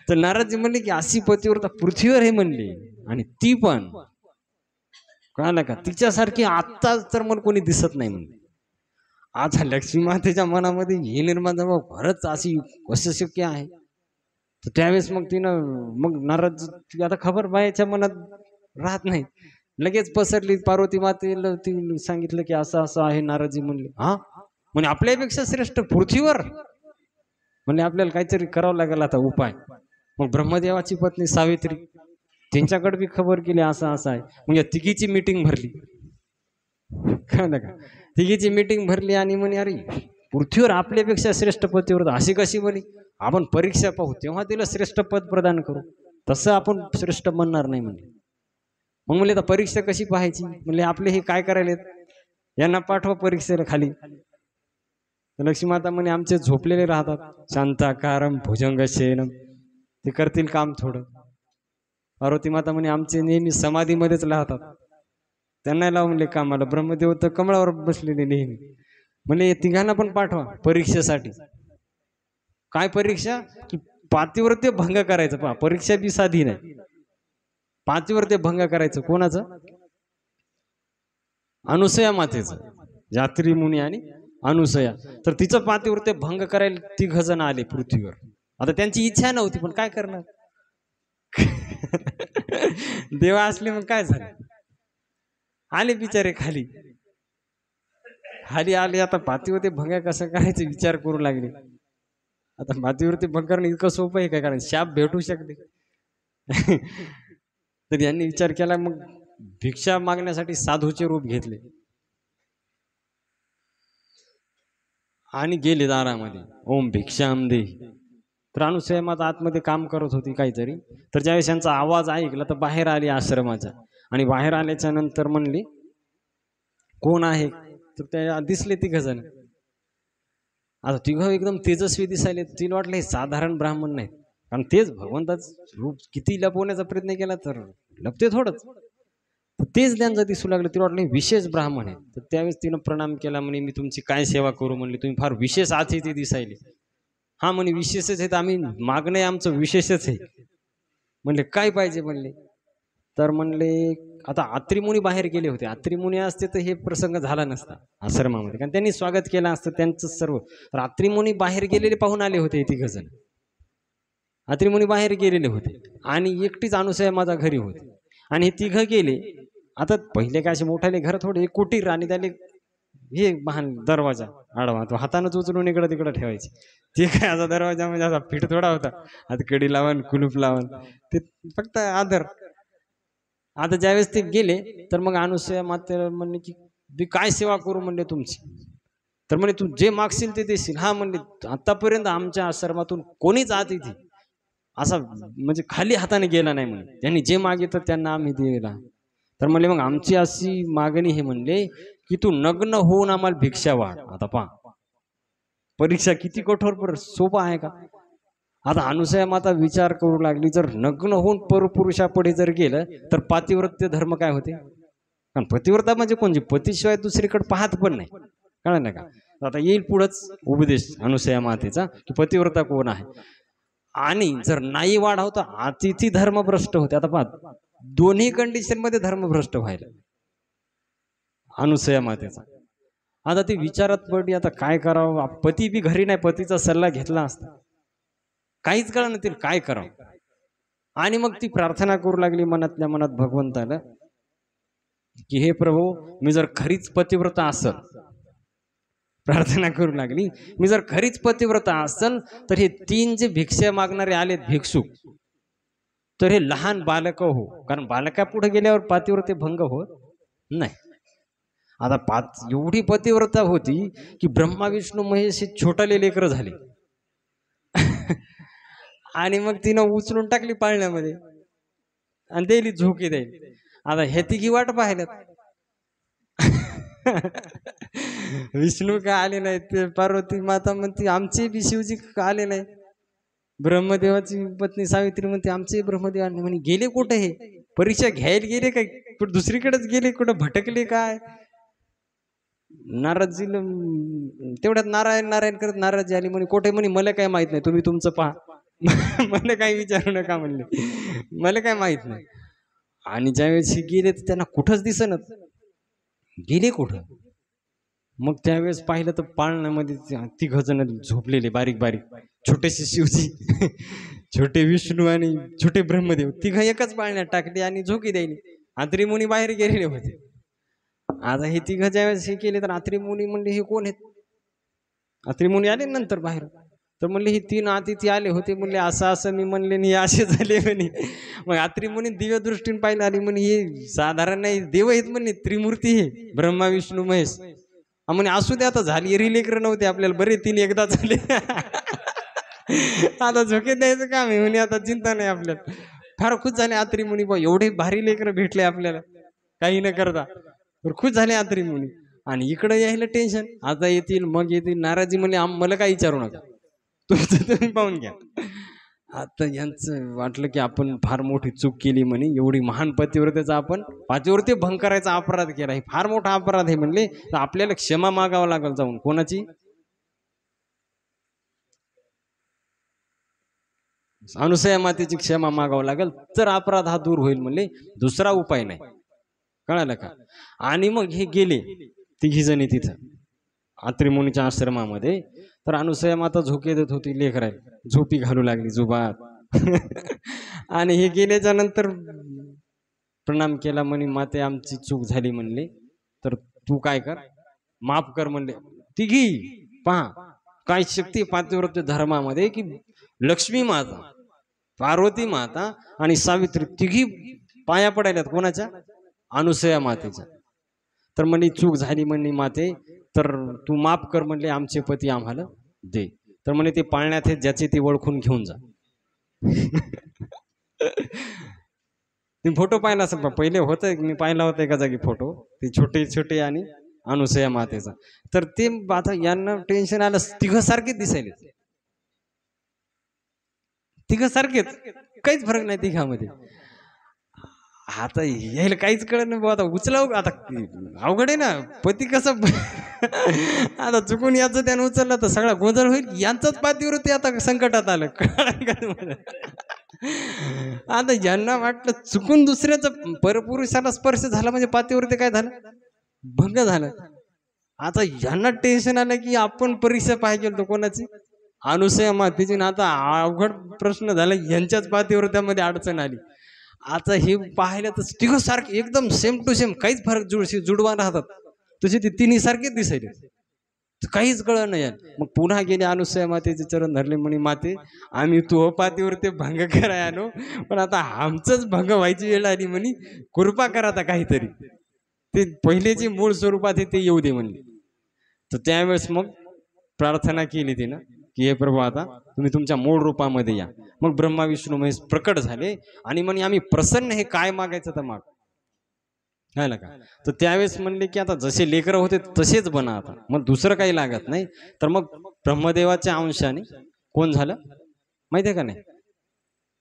तर नारदजी म्हणले की अशी पतिव्रता पृथ्वीवर हे म्हणले, आणि ती पण कळालं का तिच्यासारखी आत्ता तर मला कोणी दिसत नाही म्हणले. आता लक्ष्मी मातेच्या मनामध्ये हे निर्माण झालं खरंच अशी कसं शक्य आहे. तर त्यावेळेस मग तिनं मग नारद आता खबर बायाच्या मनात राहत नाही, लगेच पसरली पार्वती मातेला ती सांगितलं की असं असं आहे. नारदजी म्हणले हा म्हणजे आपल्यापेक्षा श्रेष्ठ पृथ्वीवर, म्हणजे आपल्याला काहीतरी करावं लागेल आता उपाय. मग ब्रह्मदेवाची पत्नी सावित्री त्यांच्याकडे बी खबर केली असं असं आहे. म्हणजे तिघीची मीटिंग भरली, कळलं का, तिघीची मीटिंग भरली आणि म्हणे अरे पृथ्वीवर आपल्यापेक्षा श्रेष्ठ पतिव्रता अशी कशी म्हणे, आपण परीक्षा पाहू तेव्हा तिला श्रेष्ठ पद प्रदान करू, तसं आपण श्रेष्ठ म्हणणार नाही म्हणले. मग म्हणले तर परीक्षा कशी पाहायची, म्हणले आपले हे काय करायलेत यांना पाठवा परीक्षेला खाली. लक्ष्मी माता म्हणे आमचे झोपलेले राहतात शांताकारम भुजंगशयनम, ते करतील काम थोडं. पार्वती माता म्हणे आमचे नेहमी समाधीमध्येच राहतात, त्यांना लावून म्हणले कामाला. ब्रह्मदेव तर कमळावर बसलेले नेहमी. म्हणजे तिघांना पण पाठवा परीक्षेसाठी. काय परीक्षा, की पातिव्रत्य भंग करायचं. पहा परीक्षा बी साधी नाही, पातिव्रत्य भंग करायचं. कोणाचं, अनुसया मातेचं, यात्री मुनी आणि अनुसया. तर तिचं पातिव्रत्य भंग करायला तिघ जण आले पृथ्वीवर. आता त्यांची इच्छा नव्हती पण काय करणार देवा असले मग काय झालं, आले बिचारे खाली. खाली आले आता पातिव्रत्य भंग कसं करायचं विचार करू लागले. आता पातिव्रत्य भंग करणं इतकं सोपं आहे काय, कारण शाप भेटू शकते. तर यांनी विचार केला, मग भिक्षा मागण्यासाठी साधूचे रूप घेतले आणि गेले दारामध्ये, ओम भिक्षाम दे. तर अनुसया माता आतमध्ये काम करत होती काहीतरी. तर ज्यावेळेस यांचा आवाज ऐकला तर बाहेर आली आश्रमाच्या, आणि बाहेर आल्याच्या नंतर म्हणली कोण आहे, तर त्या दिसले तिघ जण. आता तिघ एकदम तेजस्वी दिसायले. तिला वाटलं हे साधारण ब्राह्मण नाहीत, कारण तेच भगवंताच रूप किती लपवण्याचा प्रयत्न केला तर लपते थोडंच, तेच त्यांचं दिसू लागलं. तिला वाटलं विशेष ब्राह्मण आहे. तर त्यावेळेस तिनं प्रणाम केला, म्हणे मी तुमची काय सेवा करू, म्हणले तुम्ही फार विशेष अतिथी दिसायले. हा म्हणे विशेषच आहेत आम्ही, मागणं आमचं विशेषच आहे. म्हणले काय पाहिजे म्हणले. तर म्हणले आता अत्रि मुनी बाहेर गेले होते, अत्रि मुनी असते तर हे प्रसंग झाला नसता आश्रमामध्ये, कारण त्यांनी स्वागत केलं असतं त्यांचं सर्व. तर अत्रि मुनी बाहेर गेलेले पाहून आले होते तिघ जण. अत्रि मुनी बाहेर गेलेले होते आणि एकटीच अनुसया माझा घरी होती, आणि हे तिघ गेले. आता पहिले काय असे मोठाले घर थोडे, एक कुटीर, आणि त्याले हे महान दरवाजा आडवा, तो हातानंच उचलून इकडं तिकडं ठेवायचे. ते काय असा दरवाजा म्हणजे असा फिट थोडा होता, आता कडी लावून कुलूप लावून, ते फक्त आदर. आता ज्यावेळेस ते गेले तर मग अनुसया माते म्हणले की मी काय सेवा करू म्हणले तुमची. तर म्हणे तू जे मागशील ते देशील. हा म्हणले आतापर्यंत आमच्या आश्रमातून कोणीच अतिथी असा म्हणजे खाली हाताने गेला नाही म्हणे, त्यांनी जे मागितलं त्यांना आम्ही दिला. तर म्हणले मग आमची अशी मागणी हे म्हणले की तू नग्न होऊन आम्हाला भिक्षा वाढ. आता पहा परीक्षा किती कठोर, पर सोपा आहे का. आता अनुसया माता विचार करू लागली, जर नग्न होऊन परपुरुषापुढे जर गेलं तर पातिव्रत्य धर्म काय होते, कारण पतिव्रता म्हणजे कोणची, पतीशिवाय दुसरीकडे पाहत पण नाही, कळलं ना का. आता येईल पुढंच उपदेश अनुसया मातेचा की पतिव्रता कोण आहे. आणि जर नाही वाढवता अतिथी धर्मभ्रष्ट होते. आता पहा दोन्ही कंडिशन मध्ये धर्मभ्रष्ट व्हायला अनुसया मातेचा. आता ती विचारात पडली, आता काय करावं, पती बी घरी नाही, पतीचा सल्ला घेतला असता, काहीच कळलं नाही काय करावं. आणि मग ती प्रार्थना करू लागली मनातल्या मनात भगवंताला, की हे प्रभू, मी जर खरीच पतिव्रता असल, प्रार्थना करू लागली, मी जर खरीच पतिव्रता असल तर हे 3 जे भिक्षा मागणारे आलेत भिक्षुक, तर हे लहान बालक हो, कारण बालका पुढे गेल्यावर पतिव्रते भंग होत नाही. आता एवढी पतिव्रता होती की ब्रह्मा विष्णू महेश हे छोटाले लेकर झाले. आणि मग तिनं उचलून टाकली पाळण्यामध्ये आणि दिली झोके द्यायला. आता हे तिघी वाट पाहिल्यात. विष्णू का आले नाही, ते पार्वती माता म्हणते आमचे बी शिवजी का आले नाही. ब्रह्मदेवाची पत्नी सावित्री म्हणते आमचे ब्रह्मदेव आले. म्हणे गेले कुठे, हे परीक्षा घ्यायला गेले काय, कुठं दुसरीकडेच गेले, कुठं भटकले काय. नाराजीला तेवढ्यात नारायण नारायण करत नाराजी आली. म्हणे कुठे, म्हणे मला काय माहित नाही, तुम्ही तुमचं पहा. मला काही विचारू नका म्हणले, मला काय माहित नाही. आणि ज्यावेळेस गेले तर त्यांना कुठंच दिसनच, गेले कुठं. मग त्यावेळेस पाहिलं तर पाळण्यामध्ये 3 जण झोपलेले, बारीक बारीक छोटेसे शिवजी, छोटे विष्णू आणि छोटे ब्रह्मदेव, 3 एकच पाळण्यात टाकले आणि झोकी द्यायली. आत्री मुनी बाहेर गेलेले होते. आता हे 3 ज्यावेळेस हे केले तर आत्री मुनी म्हणले हे कोण आहेत. आत्री मुनी आले नंतर बाहेर, तर म्हणले हे 3 अतिथी आले होते, म्हणले असं असं मी म्हणले हे असे झाले म्हणे. मग आत्री मुनी दिव्य दृष्टीने पाहिलं आणि म्हणे हे साधारण नाही, देव आहेत म्हणे, त्रिमूर्ती हे ब्रह्मा विष्णू महेश. म्हणे असू दे, आता झाली रिलेकर नव्हते आपल्याला, बरे 3 एकदा झाले. आता झोके द्यायचं काम आहे म्हणे, आता चिंता नाही आपल्याला. फार खुश झाले आत्री मुनी, बा एवढे भारी लेकर भेटले आपल्याला काही न करता. खुश झाले आत्री मुनी. आणि इकडे यायला टेन्शन, आता येतील मग येतील, नाराजी म्हणले मला काही विचारू नका, तुमचं तुम्ही पाहून घ्या. आता यांचं वाटलं की आपण फार मोठी चूक केली म्हणे, एवढी महान पतिव्रतेचा आपण पतिव्रते भंग करायचा अपराध केला, हे फार मोठा अपराध आहे म्हणले, तर आपल्याला क्षमा मागावं लागेल जाऊन. कोणाची, अनुसया मातेची क्षमा मागावं लागेल, तर अपराध हा दूर होईल म्हणले, दुसरा उपाय नाही. कळालं का. आणि मग हे गेले 3 जणी तिथं आत्री मुनीच्या आश्रमामध्ये. तर अनुसया माता झोके देत होती लेकरायला, झोपी घालू लागली जुबात. आणि हे गेल्याच्या नंतर प्रणाम केला, म्हणे माते आमची चूक झाली म्हणले, तर तू काय कर, माफ कर म्हणले. तिघी पहा काय शक्ती पातिव्रत्य धर्मामध्ये, की लक्ष्मी माता, पार्वती माता आणि सावित्री तिघी पाया पडायल्यात कोणाच्या, अनुसया मातेच्या. तर म्हणली चूक झाली म्हणली माते, तर तू माफ कर म्हणले, आमचे पती आम्हाला दे. तर म्हणे ते पाळण्यात हे ज्याचे ते ओळखून घेऊन जा. तुम्ही फोटो पाहिला असेल, पहिले होतं, मी पाहिला होता एका जागी फोटो, ते छोटे छोटे आणि अनुसया मातेचा. तर ते आता यांना टेन्शन आलं, 3 सारखेच दिसायले, 3 सारखेच, काहीच फरक नाही तिघामध्ये. आता यायला काहीच कळत नाही, आता उचलाव, आता अवघड आहे ना, पती कसं. आता चुकून याचं त्यानं उचललं तर सगळा गोंधळ होईल, यांचंच पातिव्रते आता संकटात आलं. आता यांना वाटलं चुकून दुसऱ्याचं परपुरुषाला स्पर्श झाला म्हणजे पातिव्रते काय झालं, भंग झालं. आता यांना टेन्शन आलं की आपण परीक्षा पाहिजे तो कोणाची, अनुसया मातेची. आता अवघड प्रश्न झाला, यांच्याच पातिव्रत्यामध्ये अडचण आली. आता हे पाहिलं तर 3 सारखे एकदम सेम टू सेम, काहीच फरक जुडवा राहतात तसे ते 3 सारखेच दिसायले, काहीच कळलं नाही. मग पुन्हा गेले अनुसया मातेचे चरण धरले, म्हणे माते आम्ही तू पातिव्रते भंग कराय आलो, पण आता आमचंच भंग व्हायची वेळ आली, म्हणे कृपा करा आता काहीतरी, ते पहिले जे मूळ स्वरूपात आहे ते येऊ दे म्हणले. तर त्यावेळेस मग प्रार्थना केली तिनं, की हे प्रभू आता तुम्ही तुमच्या मूळ रूपामध्ये या. मग ब्रह्मा विष्णू महेश प्रकट झाले आणि म्हणे आम्ही प्रसन्न, हे काय मागायचं तर माग. काय का. तर त्यावेळेस म्हणले की आता जसे लेकरं होते तसेच बना आता, मग दुसरं काही लागत नाही. तर मग ब्रह्मदेवाच्या अंशाने कोण झालं माहिती आहे का नाही,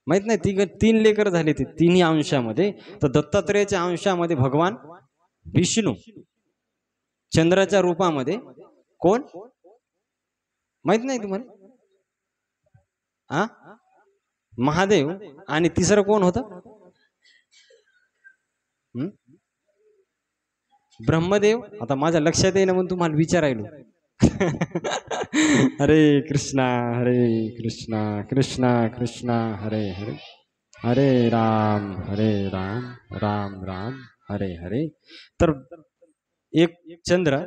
माहित नाही, 3 लेकर झाले ते 3ही अंशामध्ये. तर दत्तात्रेयाच्या अंशामध्ये भगवान विष्णू, चंद्राच्या रूपामध्ये कोण माहित नाही तुम्हाला, महादेव. आणि तिसरं कोण होतं, ब्रह्मदेव आता माझ्या लक्षात येईना म्हणून तुम्हाला विचारायलो. हरे कृष्णा कृष्णा कृष्णा हरे हरे, हरे राम राम राम हरे हरे. तर एक चंद्र,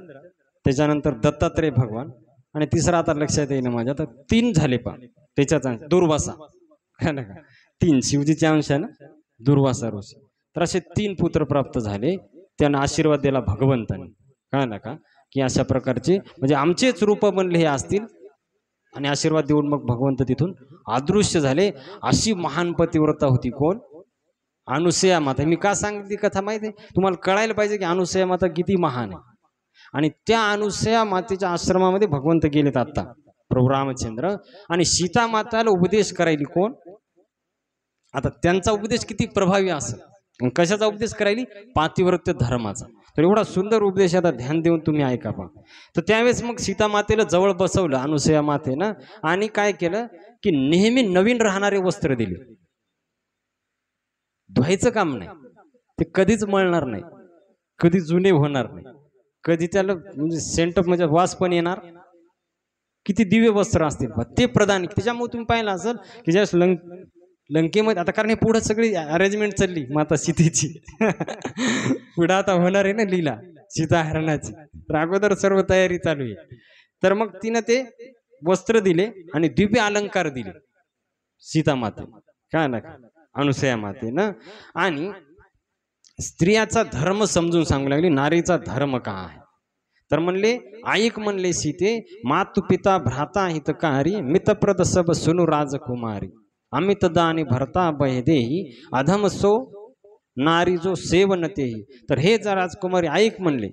त्याच्यानंतर दत्तात्रय भगवान, आणि तिसरा आता लक्षात येईना माझ्या, तर 3 झाले पा त्याच्याच दुर्वासा. का 3 शिवजीचे अंश आहे ना, दुर्वासा ऋषी. तर असे 3 पुत्र प्राप्त झाले. त्यांना आशीर्वाद दिला भगवंतांनी. कळलं का, की अशा प्रकारचे म्हणजे आमचेच रूप बनले हे असतील, आणि आशीर्वाद देऊन मग भगवंत तिथून अदृश्य झाले. अशी महान पतिव्रता होती कोण? अनुसया माता. मी का सांगितली कथा माहिती आहे तुम्हाला? कळायला पाहिजे की अनुसया माता किती महान आहे. आणि त्या अनुसया मातेच्या आश्रमामध्ये भगवंत गेलेत आता प्रभू रामचंद्र. आणि सीता माताला उपदेश करायली कोण? आता त्यांचा उपदेश किती प्रभावी असेल. कशाचा उपदेश करायली? पातिव्रत्य धर्माचा. तर एवढा सुंदर उपदेश आता ध्यान देऊन तुम्ही ऐका पा. तर त्यावेळेस मग सीता मातेला जवळ बसवलं अनुसया मातेनं, आणि काय केलं की नेहमी नवीन राहणारे वस्त्र दिले. धुवायचं काम नाही, ते कधीच मळणार नाही, कधी जुने होणार नाही, कधी त्याला म्हणजे सेंट म्हणजे वास पण येणार. किती दिव्य वस्त्र असतील ते प्रदान. त्याच्यामुळे तुम्ही पाहिलं असेल की ज्यावेळेस लंकेमध्ये आता, कारण हे पुढे सगळी अरेंजमेंट चालली माता सीतेची. पुढे आता होणार आहे ना लीला सीताहरणाची, तर अगोदर सर्व तयारी चालू आहे. तर मग तिनं ते वस्त्र दिले आणि दिव्य अलंकार दिले सीता माते. काय ना अनुसया माते ना. आणि स्त्रियाचा धर्म समजून सांगू लागली, नारीचा धर्म का आहे. तर म्हणले ऐक म्हणले सीते, मातु पिता भ्राता हितकारी, मितप्रद सब सुनु राजकुमारी, अमित दानी भरता बहेदेही, अधम सो नारी जो सेवनतेही. तर हे जर राजकुमारी ऐक म्हणले,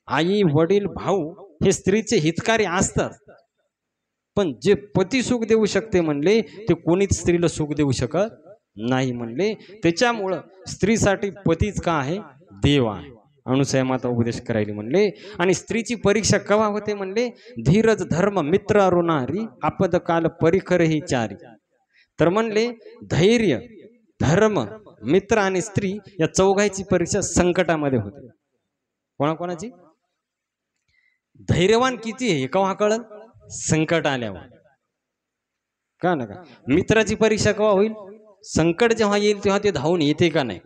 आई वडील भाऊ हे स्त्रीचे हितकारी असतात, पण जे पती सुख देऊ शकते म्हणले ते कोणीच स्त्रीला सुख देऊ शकत नाही म्हणले. त्याच्यामुळं स्त्रीसाठी पतीच का आहे? देव आहे. अनुसया माता उपदेश करायला म्हणले. आणि स्त्रीची परीक्षा केव्हा होते म्हणले? धीरज धर्म मित्र अरुणारी, आपद काल परिखर ही चारी. तर म्हणले धैर्य धर्म मित्र आणि स्त्री या चौघांची परीक्षा संकटामध्ये होते. कोणाकोणाची? धैर्यवान किती आहे केव्हा कळल? संकट आल्यावर. का ना का मित्राची परीक्षा केव्हा होईल? संकट जेव्हा येईल तेव्हा ते धावून येते का नाही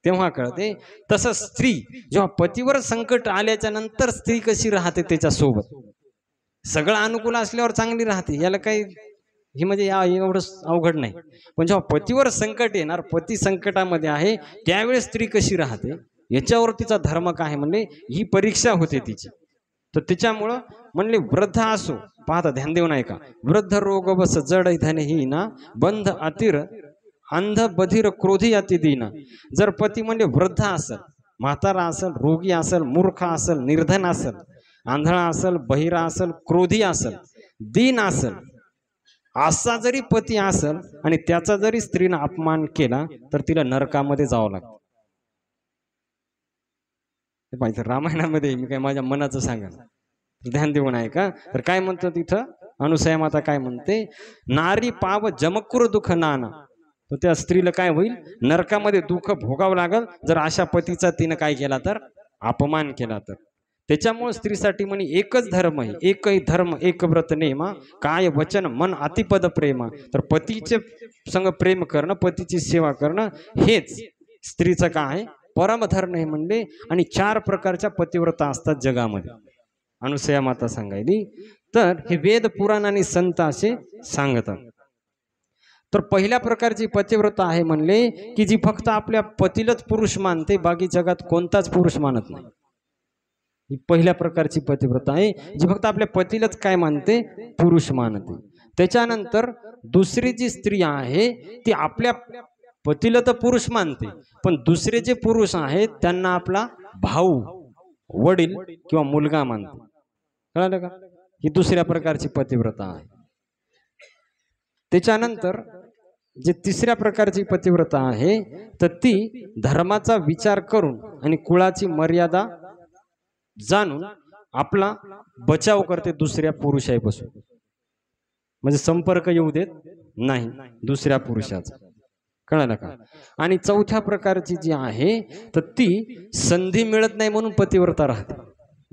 तेव्हा कळते. तसं स्त्री जेव्हा पतीवर संकट आल्याच्या नंतर स्त्री कशी राहते त्याच्यासोबत, सगळं अनुकूल असल्यावर चांगली राहते, याला काही ही म्हणजे एवढं अवघड नाही. पण जेव्हा पतीवर संकट येणार, पती संकटामध्ये आहे, त्यावेळेस स्त्री कशी राहते याच्यावर तिचा धर्म काय म्हणले ही परीक्षा होते तिची. तर त्याच्यामुळं म्हणले वृद्ध असो, पाहता ध्यान देऊन ऐका, वृद्ध रोग बस जड धन ही ना, बंध अतिर अंध बधीर क्रोधी अति दीना. जर पती म्हणजे वृद्ध असेल, म्हातारा असेल, रोगी असेल, मूर्ख असेल, निर्धन असेल, आंधळा असेल, बहिरा असेल, क्रोधी असेल, दीन असेल, असा जरी पती असेल आणि त्याचा जरी स्त्रीनं अपमान केला तर तिला नरकामध्ये जावं लागतं. रामायणामध्ये मी काय माझ्या मनाचं सांगा, ध्यान देऊन आहे का. तर काय म्हणतो तिथं अनुसया माता काय म्हणते, नारी पाव जमकुर दुःख नाना. तर त्या स्त्रीला काय होईल? नरकामध्ये दुःख भोगावं लागल जर अशा पतीचा तिनं काय केला तर अपमान केला तर. त्याच्यामुळे स्त्रीसाठी म्हणे एकच धर्म आहे, एकही धर्म एक व्रत नेमा, काय वचन मन अतिपद प्रेमा. तर पतीचे संग प्रेम करणं, पतीची सेवा करणं हेच स्त्रीचं काय आहे? परमधर्म आहे म्हणले. आणि 4 प्रकारच्या पतिव्रता असतात जगामध्ये, अनुसया माता सांगायली. तर हे वेद पुराण आणि संत असे सांगतात. तर पहिल्या प्रकारची पतिव्रता आहे म्हणले की जी फक्त आपल्या पतीलाच पुरुष मानते, बाकी जगात कोणताच पुरुष मानत नाही. ही पहिल्या प्रकारची पतिव्रता आहे जी फक्त आपल्या पतीलाच काय मानते? पुरुष मानते. त्याच्यानंतर दुसरी जी स्त्री आहे ती आपल्या पतीला तर पुरुष मानते, पण दुसरे जे पुरुष आहेत त्यांना आपला भाऊ, वडील किंवा मुलगा मानते. कळलं का? ही दुसऱ्या प्रकारची पतिव्रता आहे. त्याच्यानंतर जे तिसऱ्या प्रकारची पतिव्रता आहे तर ती धर्माचा विचार करून आणि कुळाची मर्यादा जाणून आपला बचाव करते दुसऱ्या पुरुषापासून, म्हणजे संपर्क येऊ देत नाही दुसऱ्या पुरुषाचा. कळलं का? आणि चौथ्या प्रकारची जी आहे तर ती संधी मिळत नाही म्हणून पतिव्रता राहते.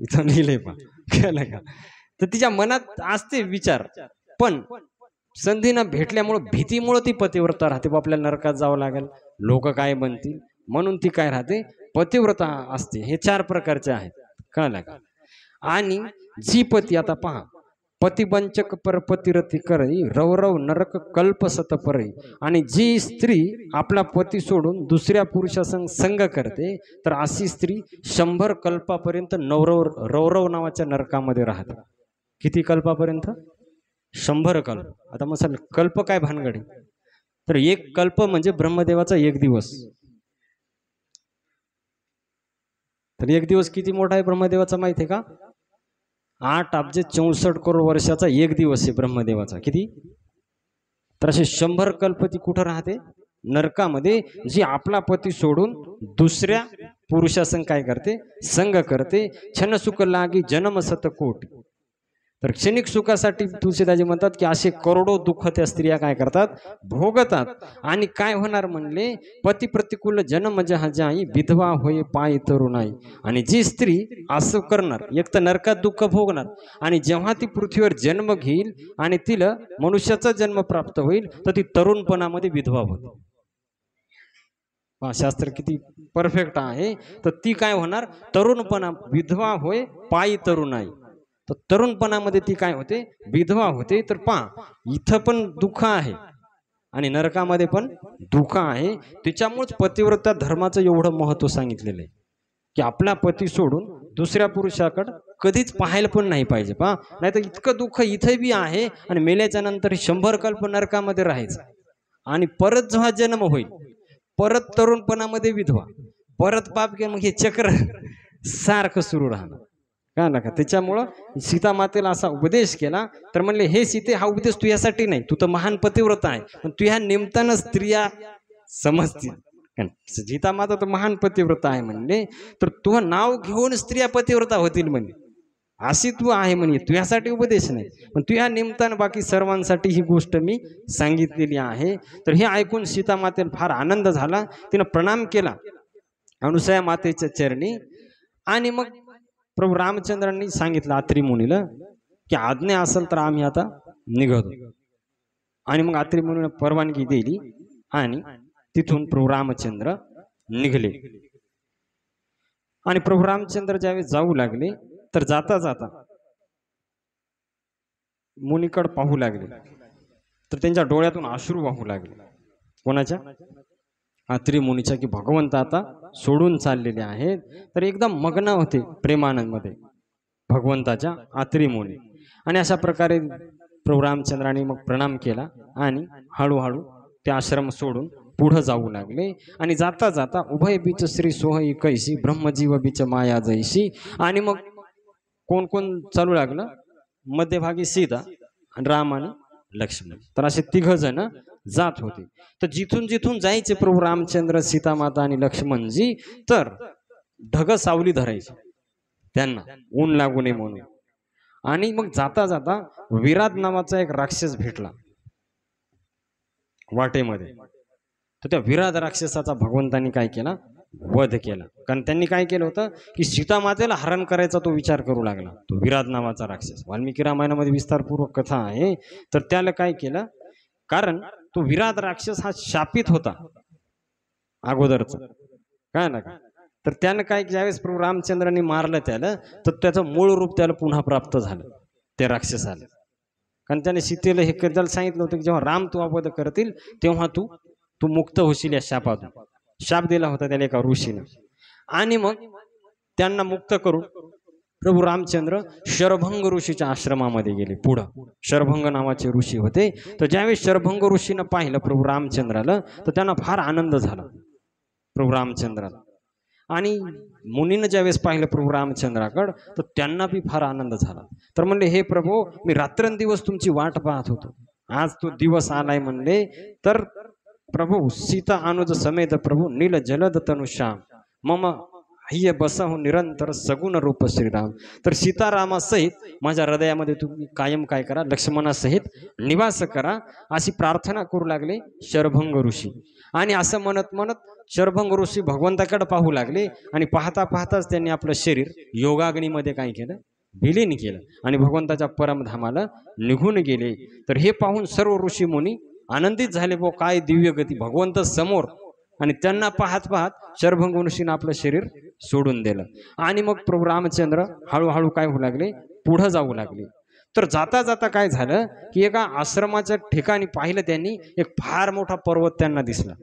इथं लिहिलंय पहा, कळलं का? तर तिच्या मनात असते विचार, पण संधी न भेटल्यामुळं भीतीमुळं ती पतिव्रता राहते. आपल्याला नरकात जावं लागेल, लोक काय म्हणतील, म्हणून ती काय राहते, पतिव्रता असते. हे 4 प्रकारचे आहेत, कळलं का? आणि जी पती, आता पहा, पतिवंचक परपतिरती करई रवरव नरक कल्प सत परई. आणि जी स्त्री आपला पती सोडून दुसऱ्या पुरुषासंग संग करते तर अशी स्त्री 100 कल्पापर्यंत रवरव नावाच्या नरकामध्ये राहते. किती कल्पापर्यंत? 100 कल्प. आता मग कल्प काय भानगडी? तर एक कल्प म्हणजे ब्रह्मदेवाचा 1 दिवस. तर 1 दिवस किती मोठा आहे ब्रह्मदेवाचा माहिती आहे का? 8 अब्ज 64 करोड वर्षाचा 1 दिवस आहे ब्रह्मदेवाचा. किती? तर असे 100 कल्प ती कुठं राहते? नरकामध्ये. जी आपला पती सोडून दुसऱ्या पुरुषासंग काय करते? संग करते. छन सुख लागी जन्म सतकोट. तर क्षणिक सुखासाठी तुळशीदाजी म्हणतात की असे करोडो दुःख त्या स्त्रिया काय करतात? भोगतात. आणि काय होणार म्हणले? पती प्रतिकूल जन्म जहा जाई विधवा होय पाय तरुणाई. आणि जी स्त्री असं करणार, एक तर नरकात दुःख भोगणार, आणि जेव्हा ती पृथ्वीवर जन्म घेईल आणि तिला मनुष्याचा जन्म प्राप्त होईल तर ती तरुणपणामध्ये विधवा होते. शास्त्र किती परफेक्ट आहे. तर ती काय होणार? तरुणपणा, विधवा होय पायी तरुणाई. तर तरुणपणामध्ये ती काय होते? विधवा होते. तर पहा, इथं पण दुःख आहे आणि नरकामध्ये पण दुःख आहे. त्याच्यामुळेच पतिव्रता धर्माचं एवढं महत्व सांगितलेलं आहे की आपला पती सोडून दुसऱ्या पुरुषाकडे कधीच पाहायला पण नाही पाहिजे. पहा, नाही तर इतकं दुःख इथे बी आहे आणि मेल्याच्या नंतर 100 कल्प नरकामध्ये राहायचं. आणि परत जेव्हा जन्म होईल, परत तरुणपणामध्ये विधवा, परत पाप घ्या, मग हे चक्र सारखं सुरू राहणार. का नका? त्याच्यामुळं सीता मातेला असा उपदेश केला. तर म्हणले, हे सीते, हा उपदेश तू यासाठी नाही, तू तर महान पतिव्रता आहे, पण तू ह्या निमित्तानं स्त्रिया समजतील. सीता माता तर महान पतिव्रता आहे म्हणले, तर तू नाव घेऊन स्त्रिया पतिव्रता होतील म्हणले, अशी तू आहे म्हणे. तू यासाठी उपदेश नाही, पण तू ह्या निमित्तानं बाकी सर्वांसाठी ही गोष्ट मी सांगितलेली आहे. तर हे ऐकून सीता मातेला फार आनंद झाला. तिनं प्रणाम केला अनुसया मातेच्या चरणी. आणि मग प्रभू रामचंद्रांनी सांगितलं अत्रि मुनीला की आज्ञा असेल तर आम्ही आता निघतो. आणि मग अत्रि मुनीने परवानगी दिली आणि तिथून प्रभू रामचंद्र निघले. आणि प्रभू रामचंद्र ज्यावेळेस जाऊ लागले तर जाता जाता मुनीकडे पाहू लागले, तर त्यांच्या डोळ्यातून अश्रू वाहू लागले. कोणाच्या? अत्रि मुनीच्या, की भगवंत आता सोडून चाललेले आहेत. तर एकदम मग्न होते प्रेमानंदमध्ये भगवंताच्या अत्रि मुनी. आणि अशा प्रकारे प्रभू रामचंद्रांनी मग प्रणाम केला आणि हळूहळू ते आश्रम सोडून पुढे जाऊ लागले. आणि जाता जाता उभय बीच श्री सोहई कैसी ब्रह्मजीव बीच माया जैसी. आणि मग कोण कोण चालू लागलं? मध्यभागी सीता आणि राम आणि लक्ष्मण. तर असे 3 जण जात होते. तर जिथून जिथून जायचे प्रभू रामचंद्र, सीता माता आणि लक्ष्मणजी, तर ढग सावली धरायची त्यांना, ऊन लागू नये म्हणून. आणि मग जाता जाता विराट नावाचा एक राक्षस भेटला वाटेमध्ये. तर त्या विराट राक्षसाचा भगवंतांनी काय केला? वध केला. कारण त्यांनी काय केलं होतं की सीता मातेला हरण करायचा तो विचार करू लागला, तो विराट नावाचा राक्षस. वाल्मिकी रामायणामध्ये विस्तारपूर्वक कथा आहे. तर त्याला काय केलं? कारण तो विराट राक्षस हा शापित होता अगोदरच, काय ना. तर त्यानं काय, ज्यावेळेस प्रभू रामचंद्रांनी मारलं त्याला, तर त्याचं मूळ रूप त्याला पुन्हा प्राप्त झालं त्या राक्षसाला. कारण त्याने सीतेला हे कदाल सांगितलं होतं की जेव्हा राम तू वध करतील तेव्हा तू मुक्त होशील या शापातून. शाप दिला होता त्याला एका ऋषीनं. आणि मग त्यांना मुक्त करून प्रभू रामचंद्र शरभंग ऋषीच्या आश्रमामध्ये गेले. पुढं शरभंग नावाचे ऋषी होते. तर ज्यावेळेस शरभंग ऋषीनं पाहिलं प्रभू रामचंद्राला, तर त्यांना फार आनंद झाला प्रभू रामचंद्राला. आणि मुनीनं ज्यावेळेस पाहिलं प्रभू रामचंद्राकडं, तर त्यांना बी फार आनंद झाला. तर म्हणले, हे प्रभू, मी रात्रंदिवस तुमची वाट पाहत होतो, आज तो दिवस आलाय म्हणले. तर प्रभू सीता अनुज समेत प्रभू नील जलद तनुश्याम मम हय्य बसाहू निरंतर सगुण रूप श्रीराम. तर सीतारामासहित माझ्या हृदयामध्ये तुम्ही कायम काय करा, लक्ष्मणासहित निवास करा, अशी प्रार्थना करू लागले शरभंग ऋषी. आणि असं म्हणत म्हणत शरभंग ऋषी भगवंताकडे पाहू लागले आणि पाहता पाहताच त्यांनी आपलं शरीर योगाग्नीमध्ये काय केलं, विलीन केलं आणि भगवंताच्या परमधामाला निघून गेले. तर हे पाहून सर्व ऋषी मुनी आनंदित झाले. वो काय दिव्य गती, भगवंत समोर. आणि त्यांना पाहत पाहत शरभंग ऋषीनं आपलं शरीर सोडून दिलं. आणि मग प्रभू रामचंद्र हळूहळू काय होऊ लागले, पुढे जाऊ लागले. तर जाता जाता काय झालं की एका आश्रमाच्या ठिकाणी पाहिलं त्यांनी, एक फार मोठा पर्वत त्यांना दिसला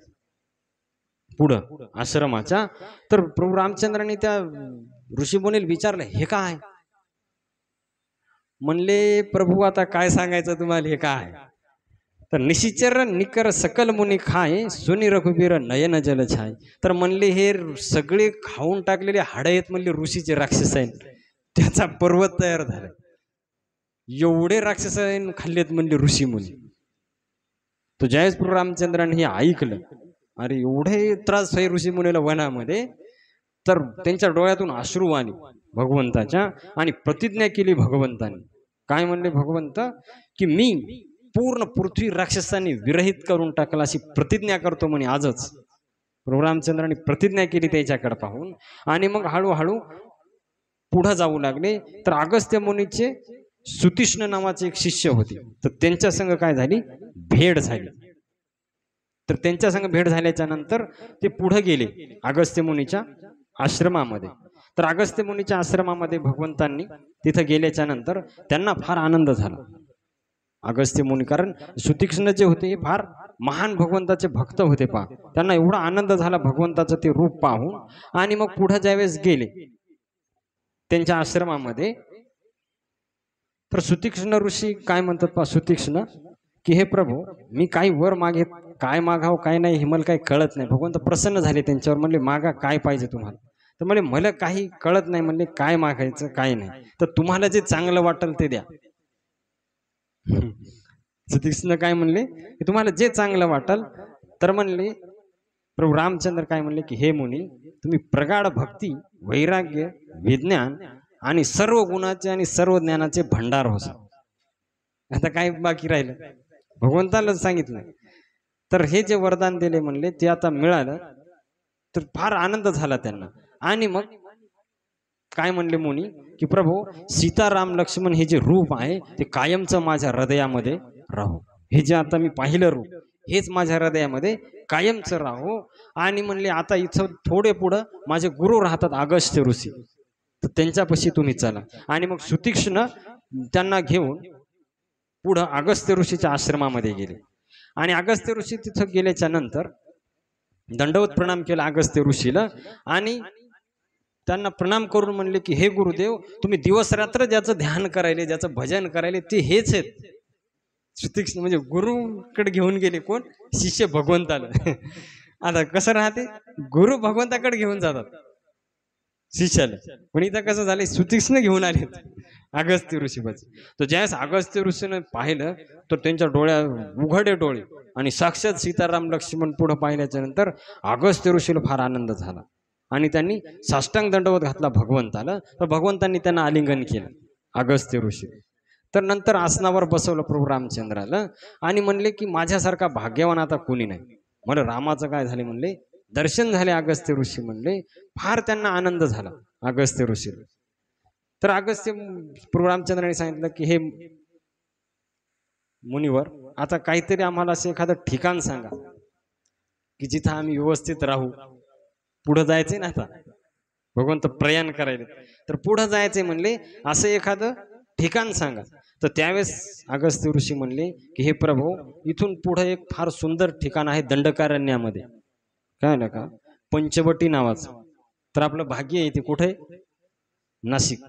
पुढं आश्रमाच्या. तर प्रभू रामचंद्रांनी त्या ऋषीमुनीला विचारलं, हे काय? म्हणले, प्रभू आता काय सांगायचं तुम्हाला, हे काय? तर निशिचर निकर सकल मुनी खाय, सुनी रघुबीर नयन जल छाय. तर म्हणले, हे सगळे खाऊन टाकलेले हाड आहेत म्हणले, ऋषीचे राक्षस आहेत, त्याचा पर्वत तयार झाला. एवढे राक्षस खाल्लेत म्हणले ऋषी मुनी. तो ज्यावेळेस प्रभू रामचंद्रांनी हे ऐकलं, अरे एवढे त्रास आहे ऋषी मुनीला वनामध्ये, तर त्यांच्या डोळ्यातून अश्रू आले भगवंताच्या आणि प्रतिज्ञा केली भगवंतांनी. काय म्हणले भगवंत, की मी पूर्ण पृथ्वी राक्षसांनी विरहित करून टाकला अशी प्रतिज्ञा करतो म्हणे आजच. प्रभू रामचंद्रांनी प्रतिज्ञा केली त्याच्याकडे पाहून. आणि मग हळूहळू पुढे जाऊ लागले. तर अगस्त्य मुनीचे सुतीष्ण नावाचे एक शिष्य होते, तर त्यांच्या संग काय झाली, भेट झाली. तर त्यांच्या संग भेट झाल्याच्या नंतर ते पुढे गेले अगस्त्य मुनीच्या आश्रमामध्ये. तर अगस्त्य मुनीच्या आश्रमामध्ये भगवंतांनी तिथे गेल्याच्या नंतर त्यांना फार आनंद झाला. अगस्त्य मुनी, कारण सुतीक्ष्ण जे होते हे फार महान भगवंताचे भक्त होते. पहा, त्यांना एवढा आनंद झाला भगवंताचं ते रूप पाहून. आणि मग पुढे ज्यावेळेस गेले त्यांच्या आश्रमामध्ये, तर सुतीक्ष्ण ऋषी काय म्हणतात पहा, सुतीक्ष्ण, की हे प्रभू, मी काही वर मागे, काय मागावं काय नाही हे मला काही कळत नाही. भगवंत प्रसन्न झाले त्यांच्यावर, म्हणले मागा काय पाहिजे तुम्हाला. तर म्हणले, मला काही कळत नाही, म्हणले काय मागायचं काय नाही, तर तुम्हाला जे चांगलं वाटेल ते द्या. सुतीक्ष्ण काय म्हणले, की तुम्हाला जे चांगलं वाटेल. तर म्हणले प्रभू रामचंद्र काय म्हणले, की हे मुनी, तुम्ही प्रगाढ भक्ती, वैराग्य, विज्ञान आणि सर्व गुणाचे आणि सर्व ज्ञानाचे भंडार हो. आता काय बाकी राहिलं, भगवंताला सांगितलं. तर हे जे वरदान दिले म्हणले ते आता मिळालं, तर फार आनंद झाला त्यांना. आणि मग काय म्हणले मुनी, की प्रभू सीताराम लक्ष्मण हे जे रूप आहे ते कायमचं माझ्या हृदयामध्ये राहो. हे जे आता मी पाहिलं रूप हेच माझ्या हृदयामध्ये कायमचं राहो. आणि म्हणले, आता इथं थोडे पुढं माझे गुरु राहतात अगस्त्य ऋषी, तर त्यांच्यापाशी तुम्ही चला. आणि मग सुतीक्ष्ण त्यांना घेऊन पुढं अगस्त्य ऋषीच्या आश्रमामध्ये गेले. आणि अगस्त्य ऋषी तिथं गेल्याच्या नंतर दंडवत प्रणाम केला अगस्त्य ऋषीला. आणि त्यांना प्रणाम करून म्हणले, की हे गुरुदेव, तुम्ही दिवस रात्र ज्याचं ध्यान करायले, ज्याचं भजन करायले ते हेच आहेत. सुतीक्ष्ण म्हणजे गुरुकडे घेऊन गेले, कोण, शिष्य भगवंताला. आता कसं राहते, गुरु भगवंताकडे घेऊन जातात शिष्याला, पण इथं कसं झालंय, सुतीक्ष्ण घेऊन आले अगस्त्य ऋषीपाशी. तर ज्यावेळेस अगस्त्य ऋषीनं पाहिलं तर त्यांच्या डोळ्या उघडे डोळे आणि साक्षात सीताराम लक्ष्मण पुढे पाहिल्याच्या नंतर अगस्त्य ऋषीला फार आनंद झाला. आणि त्यांनी साष्टांग दंडवत घातला भगवंताला. तर भगवंतांनी त्यांना आलिंगन केलं अगस्त्य ऋषी. तर नंतर आसनावर बसवलं प्रभू रामचंद्राला आणि म्हणले, की माझ्यासारखा भाग्यवान आता कोणी नाही. मला रामाचं काय झाले म्हणले, दर्शन झाले अगस्त्य ऋषी म्हणले. फार त्यांना आनंद झाला अगस्त्य ऋषी. तर अगस्त्य प्रभू रामचंद्रांनी सांगितलं, की हे मुनिवर, आता काहीतरी आम्हाला असं एखादं ठिकाण सांगा की जिथं आम्ही व्यवस्थित राहू. पुढे जायचंय ना, आता भगवंत प्रयाण करायला, तर पुढे जायचंय म्हणले, असं एखादं ठिकाण सांगा. तर त्यावेळेस अगस्त्य ऋषी म्हणले, की हे प्रभू, इथून पुढे एक फार सुंदर ठिकाण आहे दंडकारण्यामध्ये, काय ना का पंचवटी नावाचं. तर आपलं भाग्य आहे ते कुठे, नाशिक,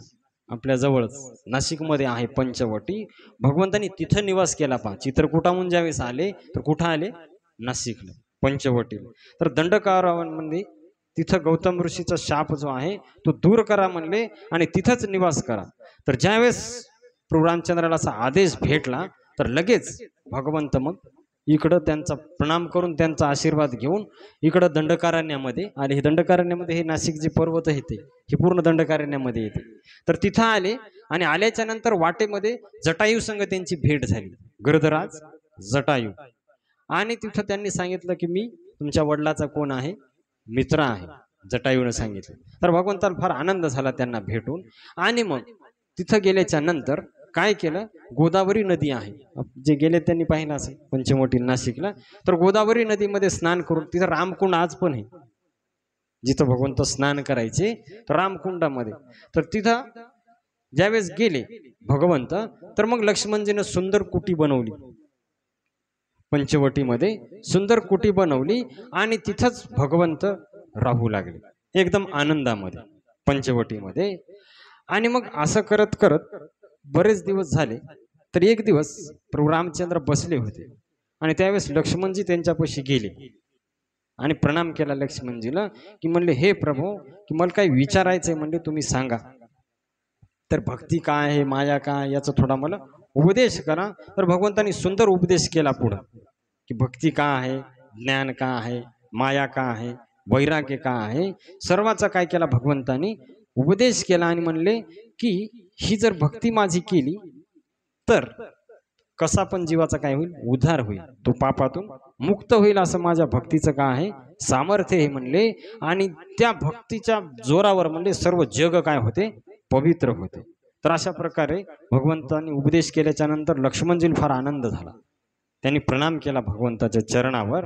आपल्या जवळच नाशिकमध्ये आहे पंचवटी. भगवंतांनी तिथं निवास केला. पहा, चित्रकूटाहून ज्यावेळेस आले तर कुठं आले, नाशिकला, पंचवटीला. तर दंडकारण्यमध्ये तिथं गौतम ऋषीचा शाप जो आहे तो दूर करा म्हणले आणि तिथंच निवास करा. तर ज्यावेळेस प्रभू रामचंद्राला असा आदेश भेटला तर लगेच भगवंत मग इकडं त्यांचा प्रणाम करून त्यांचा आशीर्वाद घेऊन इकडं दंडकारण्यामध्ये आले. हे दंडकारण्यामध्ये हे नाशिक जे पर्वत आहे ते हे पूर्ण दंडकारण्यामध्ये येते. तर तिथं आले आणि आल्याच्या नंतर वाटेमध्ये जटायू संघ त्यांची भेट झाली, गृधराज जटायू. आणि तिथं त्यांनी सांगितलं की मी तुमच्या वडिलाचा कोण आहे, मित्र आहे, जटायूने सांगितलं. तर भगवंताला फार आनंद झाला त्यांना भेटून. आणि मग तिथं गेल्याच्या नंतर काय केलं, गोदावरी नदी आहे, जे गेले त्यांनी पाहिलं असेल पंचवटी नाशिकला, तर गोदावरी नदीमध्ये स्नान करून तिथं रामकुंड आज पण आहे, जिथं भगवंत स्नान करायचे रामकुंडामध्ये. तर तिथं ज्यावेळेस गेले भगवंत, तर मग लक्ष्मणजीनं सुंदर कुटी बनवली पंचवटीमध्ये, सुंदर कुटी बनवली आणि तिथंच भगवंत राहू लागले एकदम आनंदामध्ये पंचवटीमध्ये. आणि मग असं करत करत बरेच दिवस झाले. तर एक दिवस प्रभू रामचंद्र बसले होते आणि त्यावेळेस लक्ष्मणजी त्यांच्यापाशी गेले आणि प्रणाम केला लक्ष्मणजीला, की म्हणले हे प्रभू, की मला काही विचारायचंय, म्हणले तुम्ही सांगा. तर भक्ती काय आहे, माया काय, याचा थोडा मला उपदेश करा. तर भगवंतांनी सुंदर उपदेश केला पुढं, की भक्ती का आहे, ज्ञान का आहे, माया का आहे, वैराग्य का आहे, सर्वाचा काय केला भगवंतांनी उपदेश केला. आणि म्हणले की ही जर भक्ती माझी केली तर कसा पण जीवाचा काय होईल, उद्धार होईल, तो पापातून मुक्त होईल, असं माझ्या भक्तीचं काय आहे, सामर्थ्य हे म्हणले. आणि त्या भक्तीच्या जोरावर म्हणले सर्व जग काय होते, पवित्र होते. तर अशा प्रकारे भगवंतांनी उपदेश केल्याच्या नंतर लक्ष्मणजीला फार आनंद झाला. त्यांनी प्रणाम केला भगवंताच्या चरणावर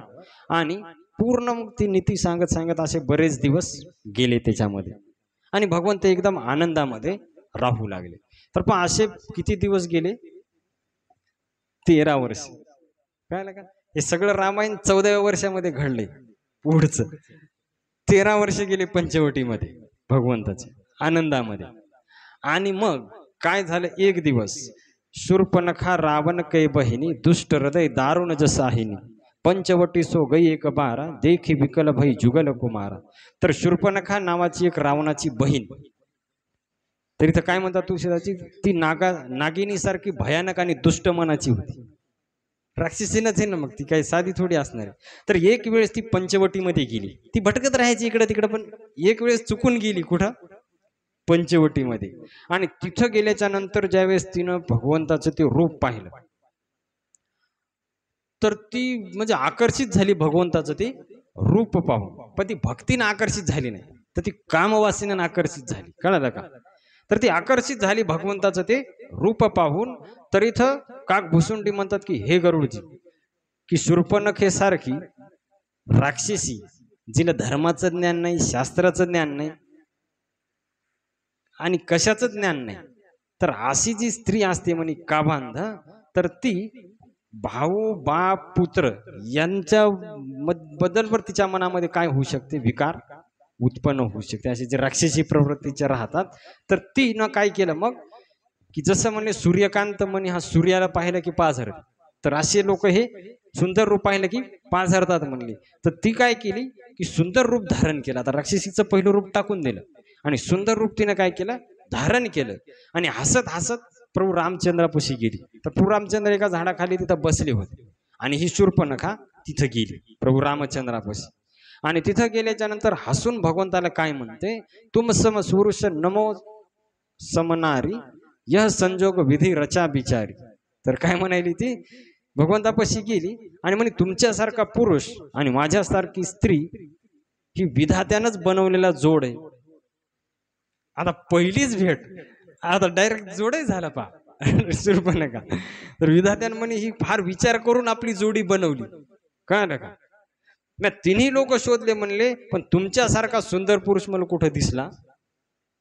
आणि पूर्ण मग ती नीती सांगत सांगत असे बरेच दिवस गेले त्याच्यामध्ये. आणि भगवंत एकदम आनंदामध्ये राहू लागले. तर पण असे किती दिवस गेले, 13 वर्ष. कळलं का, हे सगळं रामायण 14व्या वर्षामध्ये घडले. पुढचं 13 वर्ष गेले पंचवटीमध्ये भगवंताचे आनंदामध्ये. आणि मग काय झालं, एक दिवस शूर्पणखा रावण कै बहिणी, दुष्ट हृदय दारुण जसाहिनी, पंचवटी सो गई एक बारा, देखी विकल भई जुगल कुमारा. तर शूर्पणखा नावाची एक रावणाची बहीण, तर इथं काय म्हणतात तुळशीदाची, ती नागिनी सारखी भयानक आणि दुष्ट मनाची होती. राक्षसीनच आहे ना, मग ती काही साधी थोडी असणार आहे. तर एक वेळेस ती पंचवटीमध्ये गेली, ती भटकत राहायची इकडे तिकडे, पण एक वेळेस चुकून गेली कुठं, पंचवटीमध्ये. आणि तिथं गेल्याच्या नंतर ज्यावेळेस तिनं भगवंताचं ते रूप पाहिलं, तर ती म्हणजे आकर्षित झाली भगवंताचं ते रूप पाहून. पण ती भक्तीनं आकर्षित झाली नाही, तर ती कामवासीनं आकर्षित झाली. कळलं का, तर ती आकर्षित झाली भगवंताचं ते रूप पाहून. तर इथं काक भुसुंडी म्हणतात की हे गरुडजी, की शूर्पणखे सारखी राक्षसी, जिला धर्माचं ज्ञान नाही, शास्त्राचं ज्ञान नाही आणि कशाचं ज्ञान नाही, तर अशी जी स्त्री असते म्हणे काबांध, तर ती भाऊ बाप पुत्र यांच्या बद्दलवर तिच्या मनामध्ये काय होऊ शकते, विकार उत्पन्न होऊ शकते. अशी जे राक्षसी प्रवृत्तीचे राहतात, तर ती न काय केलं मग, की जसं म्हणले सूर्यकांत म्हणे हा सूर्याला पाहिलं की पाझरते, तर असे लोक हे सुंदर रूप पाहिलं की पाझरतात म्हणले. तर ती काय केली, की सुंदर रूप धारण केलं. आता राक्षसीचं पहिलं रूप टाकून दिलं आणि सुंदर रूप तिने काय केलं, धारण केलं. आणि हसत हसत प्रभू रामचंद्रापाशी गेली. तर प्रभू रामचंद्र एका झाडाखाली तिथं बसले होते आणि ही शूर्पणखा तिथं गेली प्रभू रामचंद्रापाशी. आणि तिथं गेल्याच्या नंतर हसून भगवंताला काय म्हणते, तुम सम सुरुष नमो समनारी, यह संजोग विधी रचा बिचारी. तर काय म्हणाली ती, भगवंतापाशी गेली आणि म्हणे तुमच्यासारखा पुरुष आणि माझ्यासारखी स्त्री ही विधात्यानंच बनवलेला जोड आहे. आता पहिलीच भेट, आता डायरेक्ट जोडही झाला पा शूर्पणखा. तर विधात्यान म्हणे ही फार विचार करून आपली जोडी बनवली. कळलं का, मी तिन्ही लोक शोधले म्हणले, पण तुमच्यासारखा सुंदर पुरुष मला कुठं दिसला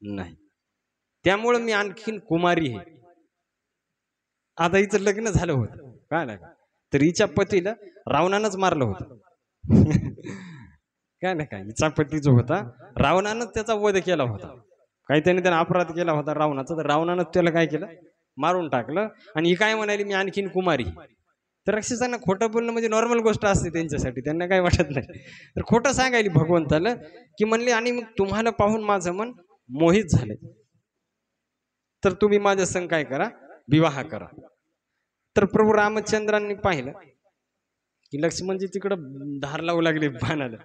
नाही, त्यामुळे मी आणखीन कुमारी आहे. आता हिचं लग्न झालं होतं. कळलं का, तर हिच्या पतीला रावणानंच मारलं होतं. काय ना काय, हिचा पती जो होता रावणानंच त्याचा वध केला होता. काही त्याने अपराध केला होता रावणाचा, तर रावणानं त्याला काय केलं, मारून टाकलं. आणि ही काय म्हणाली, मी आणखीन कुमारी. तर राक्षसांना खोटं बोलणं म्हणजे नॉर्मल गोष्ट असते त्यांच्यासाठी, त्यांना काय वाटत नाही. तर खोटं सांगायली भगवंताला, की म्हणले आणि मग तुम्हाला पाहून माझं मन मोहित झाले, तर तुम्ही माझ्या संग काय करा, विवाह करा. तर प्रभू रामचंद्रांनी पाहिलं की लक्ष्मणजी तिकडं धार लावू लागले बाणाला.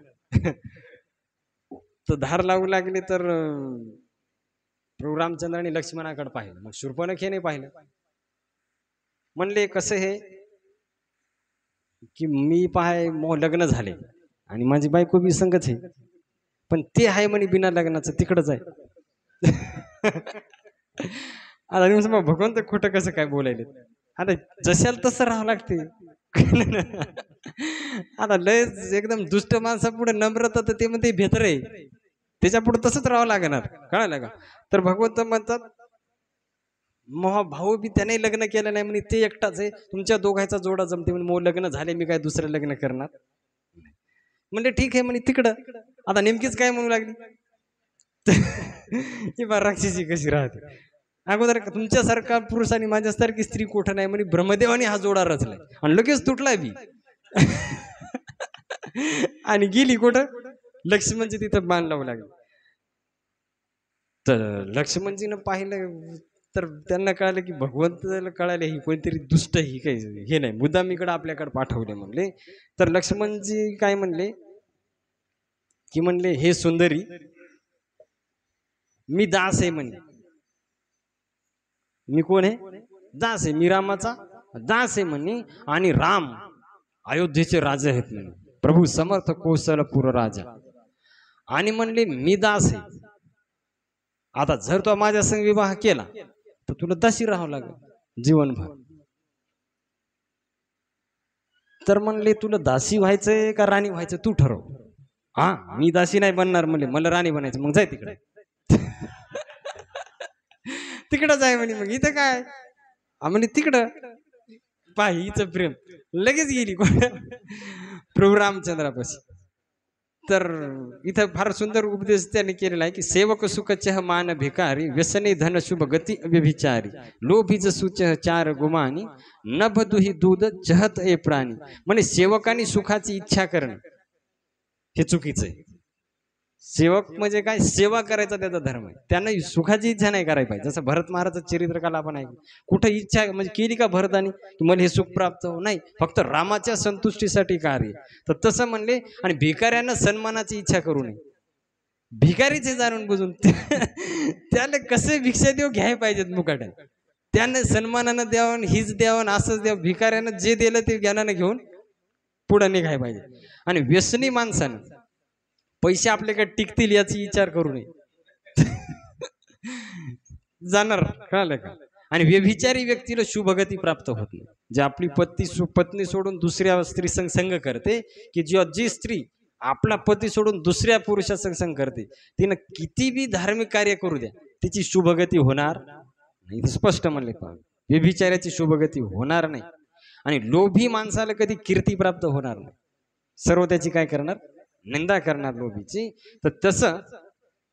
तर धार लावू लागले तर प्रभू रामचंद्राने लक्ष्मणाकडे पाहिलं. मग शूर्पणखेने पाहिलं. म्हणले कसं हे की मी पाहाय लग्न झाले आणि माझी बायको बी संगच आहे, पण ते आहे म्हणे बिना लग्नाचं तिकडच आहे. आता मग भगवंत खोटं कसं काय बोलायले. आता जशाला तसं राहावं लागते. आता लय एकदम दुष्ट माणसा पुढे नम्रता तर ते म्हणते भेतर आहे, त्याच्या पुढे तसंच राहावं लागणार. कळालं का? तर भगवंत म्हणतात महा भाऊ बी त्याने लग्न केलं नाही म्हणे, ते एकटाच आहे, तुमच्या दोघांचा जोडा जमते म्हणे. मग लग्न झाले, मी काय दुसरं लग्न करणार. म्हणजे ठीक आहे म्हणे तिकडं. आता नेमकीच काय म्हणू लागली. ही बा राक्षसी कशी राहते. अगोदर तुमच्यासारखा पुरुष आणि माझ्यासारखी स्त्री कुठं नाही म्हणे. ब्रह्मदेवाने हा जोडा रचलाय आणि लगेच तुटलाय बी. आणि गेली कुठं लक्ष्मणजी तिथं बाण लावू लागले. तर लक्ष्मणजीनं पाहिलं तर त्यांना कळालं की भगवंताला कळाले ही कोणतरी दुष्ट ही काही हे नाही, मुद्दाम इकडे आपल्याकडे पाठवले म्हणले. तर लक्ष्मणजी काय म्हणले की म्हणले हे सुंदरी मी दास आहे म्हणे. मी कोण आहे? दास आहे. मी रामाचा दास आहे म्हणे. आणि राम अयोध्येचे राजे आहेत म्हणे, प्रभू समर्थ कौशलपूर राजा. आणि म्हणले मी दास आहे. आता जर तो माझ्या संग विवाह केला तर तुला दासी राहावं लागेल जीवनभर. तर म्हणले तुला दासी व्हायचंय का राणी व्हायचं तू ठरव. हा मी दासी नाही बनणार म्हणले, मला राणी बनायचं. मग जाय तिकडे. तिकडं जाय म्हणे. मग इथं काय म्हणे तिकडं पाहि हिचं प्रेम. लगेच गेली प्रभू रामचंद्रापाशी. तर इथं फार सुंदर उपदेश त्याने केलेला आहे की सेवक सुख चह मान भिकारी, व्यसने धन शुभ गती व्यभिचारी, लोभीज सुचह चार गुमानी, नभ दुही दूध चहत ए प्राणी. म्हणजे सेवकांनी सुखाची इच्छा करणं हे चुकीचं आहे. सेवक म्हणजे काय? सेवा करायचा त्याचा धर्म आहे. त्यांना सुखाची इच्छा नाही करायला पाहिजे. जसं भरत महाराजचं चरित्रकाल आपण ऐकलं. कुठं इच्छा म्हणजे केली का भरतानी की मला हे सुख प्राप्त हो? नाही, फक्त रामाच्या संतुष्टीसाठी कार्य. तर तसं म्हणले. आणि भिकाऱ्यांना सन्मानाची इच्छा करू नये. भिकारीचे जाणून बुजून त्याला कसे भिक्षा देऊ घ्याय पाहिजेत मुकाट्या. त्याने सन्मानानं द्यावं, हीच द्यावं, असंच द्यावं. भिकाऱ्यानं जे दिलं ते ज्ञानानं घेऊन पुढे निघाय पाहिजे. आणि व्यसनी माणसानं पैसे आपल्याकडे टिकतील याची विचार करू नये. जाणार. कळालं का? आणि व्यभिचारी व्यक्तीला शुभगती प्राप्त होत नाही. जे आपली पत्नी सोडून दुसऱ्या स्त्री संग करते, की जी स्त्री आपला पती सोडून दुसऱ्या पुरुषा संग करते, तिनं किती बी धार्मिक कार्य करू द्या, तिची शुभगती होणार नाही. स्पष्ट म्हणले पाहिजे. व्यभिचाराची शुभगती होणार नाही. आणि लोभी माणसाला कधी कीर्ती प्राप्त होणार नाही. सर्व त्याची काय करणार? निंदा करणार लोभीची. तर तसं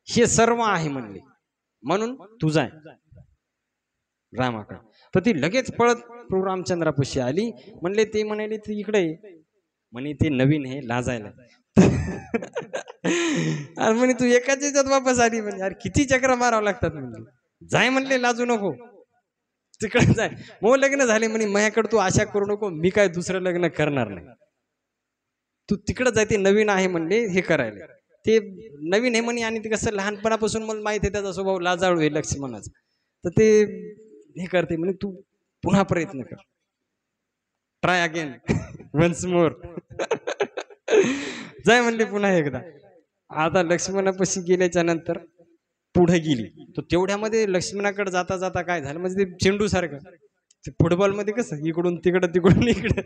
हे सर्व आहे म्हणले. म्हणून तू जाय रामाकडे. तर ती लगेच पळत प्रभू रामचंद्रापाशी आली. म्हणले ते म्हणाले ती इकडे म्हणे ते नवीन हे लाजायला. आणि म्हणे तू एकाच याच्यात वापस आली. म्हणजे यार किती चक्र मारावं लागतात. म्हणजे जाय म्हणले, लाजू नको, तिकडे जाय. मग लग्न झाले म्हणे माझ्याकडे तू आशा करू नको, मी काय दुसरं लग्न करणार नाही. तू तिकडं जाय, ते नवीन आहे म्हणले हे करायला. ते नवीन आहे म्हणे. आणि ते कसं लहानपणापासून मला माहिती आहे त्याचा स्वभाव लाजाळू आहे लक्ष्मणाचा. तर ते हे करते म्हणे तू पुन्हा प्रयत्न कर. Try again once more. जाय म्हणले पुन्हा एकदा. आता लक्ष्मणापाशी गेल्याच्या नंतर पुढे गेली. तर तेवढ्यामध्ये लक्ष्मणाकडे जाता जाता काय झालं, म्हणजे ते चेंडू सारखं फुटबॉल मध्ये कसं इकडून तिकडं तिकडून इकडं,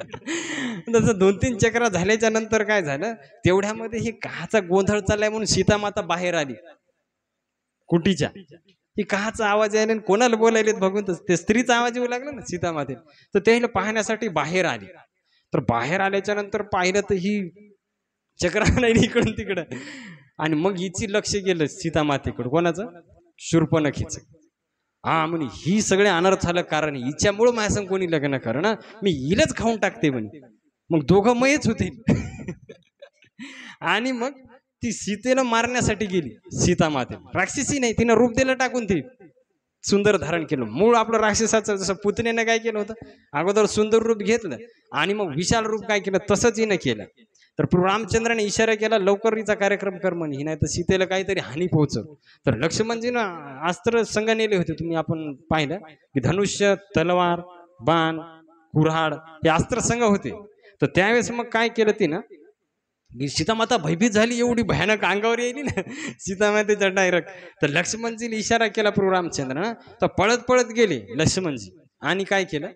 तसं 2-3 चक्रा झाल्याच्या नंतर काय झालं, तेवढ्यामध्ये हे काचा गोंधळ चाललाय म्हणून सीता माता बाहेर आली कुटीच्या. ही काचा आवाज यायला कोणाला बोलायलेत बघून ते स्त्रीचा आवाज येऊ लागला ना सीता माते. तर त्याला पाहण्यासाठी बाहेर आली. तर बाहेर आल्याच्या नंतर पाहिलं तर ही चक्रा नाही इकडून तिकडं. आणि मग हिची लक्ष गेलं सीता मातेकडं. कोणाचं? शूर्पणखीचं. हा म्हणे ही सगळे अनर्थाला कारण हिच्यामुळं माझ्यासंग कोणी लग्न करणं, मी हिलाच खाऊन टाकते म्हणे. मग दोघं मयच होते. आणि मग ती सीतेला मारण्यासाठी गेली. सीता माते राक्षसी नाही, तिनं रूप दिलं टाकून ते सुंदर धारण केलं. मूळ आपलं राक्षसाचं जसं पुतण्यानं काय केलं होतं, अगोदर सुंदर रूप घेतलं आणि मग विशाल रूप काय केलं तसंच हिनं केलं. तर प्रभू रामचंद्राने इशारा केला लवकरीचा कार्यक्रम कर म्हणे, नाही तर सीतेला काहीतरी हानी पोहोचल. तर लक्ष्मणजीनं अस्त्र संग नेले होते, तुम्ही आपण पाहिलं की धनुष्य, तलवार, बाण, कुऱ्हाड हे अस्त्र संग होते. तर त्यावेळेस मग काय केलं तिनं, सीतामाता भयभीत झाली, एवढी भयानक अंगावर येईल ना सीतामातेचा डायरेक्ट. तर लक्ष्मणजीने इशारा केला प्रभू रामचंद्र, तर पळत पळत गेले लक्ष्मणजी आणि काय केलं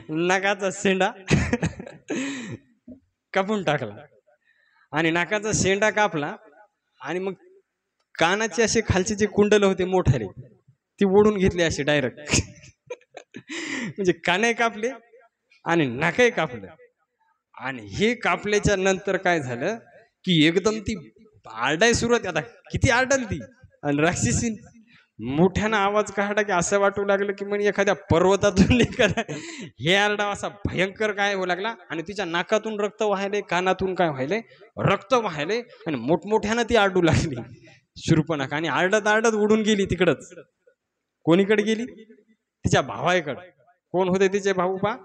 नाकाचा शेंडा कापून टाकला आणि नाकाचा शेंडा कापला आणि मग कानाचे असे खालचे जे कुंडल होते मोठाले ती ओढून घेतली असे डायरेक्ट म्हणजे काने कापले आणि नाकही कापलं. आणि हे कापल्याच्या नंतर काय झालं की एकदम ती आरडाय सुरुवात, आता किती आरडल ती, आणि राक्षसी मोठ्यानं आवाज काढला की असं वाटू लागलं की म्हणजे एखाद्या पर्वतातून हे आरडा असा भयंकर काय होऊ लागला. आणि तिच्या नाकातून रक्त वाहायले, कानातून काय व्हायले, रक्त वाहायले, आणि मोठमोठ्यानं ती आरडू लागली शूर्पणखा. आणि आरडत आरडत उडून गेली तिकडच. कोणीकडे गेली, तिच्या भावाकडे. कोण होते तिचे भाऊ पा.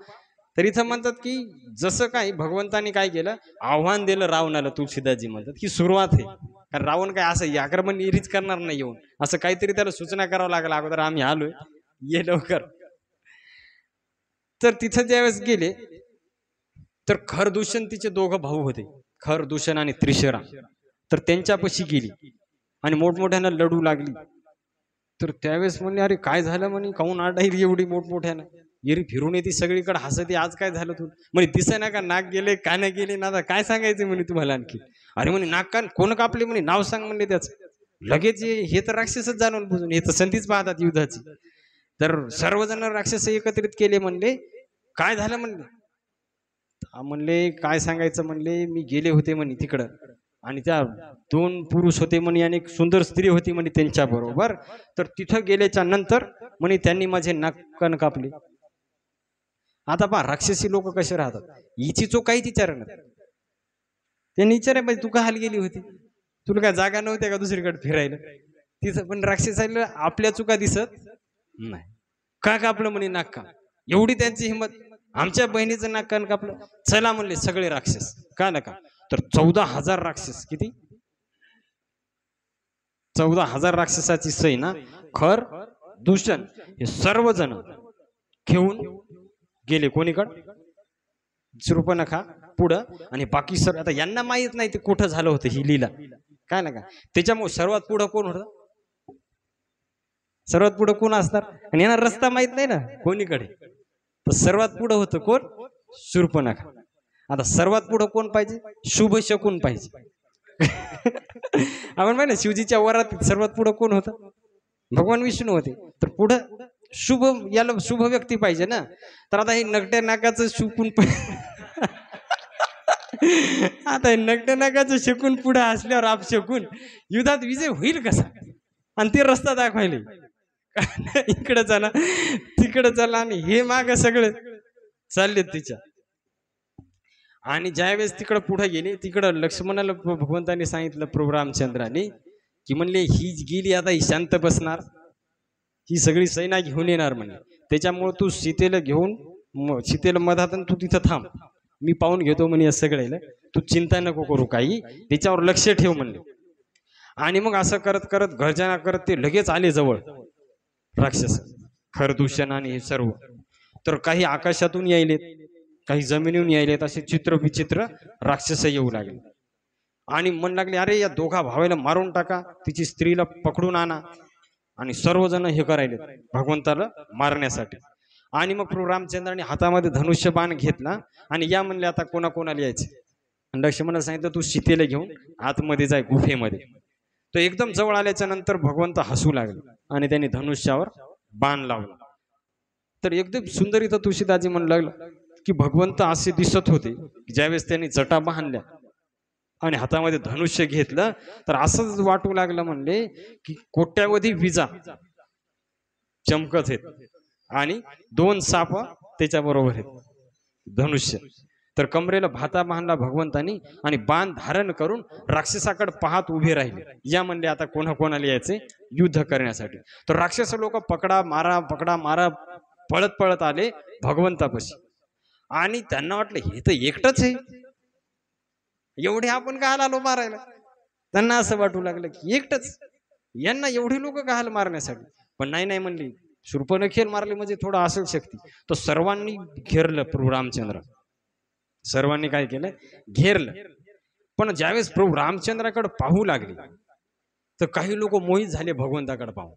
तर इथं म्हणतात की जसं काय भगवंतानी काय केलं, आव्हान दिलं रावणाला, तुलसीदासजी म्हणतात ही सुरुवात आहे. कारण रावण काय असं आक्रमण निरीच करणार नाही, येऊन असं काहीतरी त्याला सूचना करावं लागला, अगोदर आम्ही आलोय, ये लवकर. तर तिथं ज्यावेळेस गेले तर खरदूषण, तिचे दोघं भाऊ होते, खरदूषण आणि त्रिशरा. तर त्यांच्यापाशी गेली आणि मोठमोठ्यानं लढू लागली. तर त्यावेळेस म्हणले अरे काय झालं म्हणे, काहून आडाईल एवढी मोठमोठ्यानं, येरी फिरून येते सगळीकडे हसते, आज काय झालं तू म्हणे, दिसे ना का नाक गेले, कान गेले ना, काय सांगायचं म्हणे तुम्हाला आणखी. अरे म्हणे नाक कान कोण कापले म्हणे, नाव सांग म्हणले त्याच. लगेच हे तर राक्षसच जाणून बुजून, हे तर संधीच पाहतात युद्धाची. तर सर्वजण राक्षस एकत्रित केले. म्हणले काय झालं म्हणले, म्हणले काय सांगायचं म्हणले, मी गेले होते म्हणे तिकडं, आणि त्या 2 पुरुष होते म्हणे आणि एक सुंदर स्त्री होती म्हणे त्यांच्या बरोबर. तर तिथं गेल्याच्या नंतर म्हणे त्यांनी माझे नाक कान कापले. आता पहा राक्षसी लोक कसे राहतात, हिची चूक काही विचारणार, त्यांनी विचाराय पाहिजे तू का हाल गेली होती, तुला काय जागा नव्हत्या का दुसरीकडे फिरायला. तिथं पण राक्षसाला आपल्या चुका दिसत नाही. का कापलं म्हणे नाक कान, एवढी त्यांची हिंमत, आमच्या बहिणीचं नाक कान कापलं. चला म्हणले सगळे राक्षस, का नका. तर 14,000 राक्षस, किती 14,000 राक्षसाची सैना, खर दूषण हे सर्वजण घेऊन गेले कोणीकडे, शूर्पणखा पुढं. आणि बाकी सर आता यांना माहित नाही ते कुठं झालं होतं ही लीला, काय ना का. त्याच्यामुळे सर्वात पुढं कोण होतं, सर्वात पुढं कोण असणार, आणि यांना रस्ता माहित नाही ना कोणीकडे. तर सर्वात पुढं होतं कोण, शूर्पणखा. आता सर्वात पुढं कोण पाहिजे, शुभ शकून पाहिजे. आपण माहिती शिवजीच्या वरात सर्वात पुढं कोण होतं, भगवान विष्णू होते. तर पुढं शुभ, याला शुभ व्यक्ती पाहिजे ना. तर आता हे नकट्या नाकाचं शुकून आता हे नकट्या नाकाचं शकून पुढे असल्यावर आप शकून युद्धात विजय होईल कसा, आणि ते रस्ता दाखवायले इकडे चला तिकडे चला, आणि हे माग सगळे चालले तिच्या. आणि ज्यावेळेस तिकडं पुढे गेले, तिकडं लक्ष्मणाला भगवंतांनी सांगितलं प्रभू रामचंद्राने की म्हणले ही गेली, आता ही शांत बसणार, ही सगळी सेना घेऊन येणार म्हणे. त्याच्यामुळे तू सीतेला घेऊन, सीतेला मधात तू तिथं थांब, मी पाहून घेतो म्हणे या सगळ्याला, तू चिंता नको करू काही, त्याच्यावर लक्ष ठेव म्हणले. आणि मग असं करत करत गर्जना करत ते लगेच आले जवळ राक्षस, खरदूषण आणि हे सर्व. तर काही आकाशातून यायलेत, काही जमिनीहून यायलेत, असे चित्र विचित्र राक्षस येऊ लागले. आणि म्हण लागले अरे या दोघा भावाला मारून टाका, तिची स्त्रीला पकडून आणा. आणि सर्वजण हे करायले भगवंताला मारण्यासाठी. आणि मग प्रभू रामचंद्राने हातामध्ये धनुष्य बाण घेतला आणि या म्हणले आता कोणाकोणाला यायचे. लक्ष्मणाला सांगितलं तू सीतेला घेऊन आतमध्ये जाय गुफेमध्ये. तो एकदम जवळ आल्याच्या नंतर भगवंत हसू लागले आणि त्यांनी धनुष्यावर बाण लावला. तर एकदम सुंदर इथं तुळशीदासजी म्हणू लागलं की भगवंत असे दिसत होते ज्यावेळेस त्यांनी जटा बांधल्या आणि हातामध्ये धनुष्य घेतलं तर असंच वाटू लागलं म्हणले की कोट्यावधी विजा चमकत आहेत आणि 2 साप त्याच्या बरोबर आहेत धनुष्य. तर कमरेला भाता बांधला भगवंतानी आणि बाण धारण करून राक्षसाकडे पाहत उभे राहिले. या म्हणले आता कोणाकोणाला यायचे युद्ध करण्यासाठी. तर राक्षस लोक पकडा मारा पळत पळत आले भगवंतापाशी आणि त्यांना वाटलं हे तर एकटंच आहे, एवढे आपण काय आलो मारायला. त्यांना असं वाटू लागलं की एकटंच, यांना एवढी लोक घाल मारण्यासाठी. पण नाही नाही म्हणली, शूर्पणखेर मारली म्हणजे थोडं असेल शक्ती. तर सर्वांनी घेरलं प्रभू रामचंद्र, सर्वांनी काय केलं, घेरलं. पण ज्यावेळेस प्रभू रामचंद्राकडे पाहू लागले तर काही लोक मोहित झाले भगवंताकडे पाहून.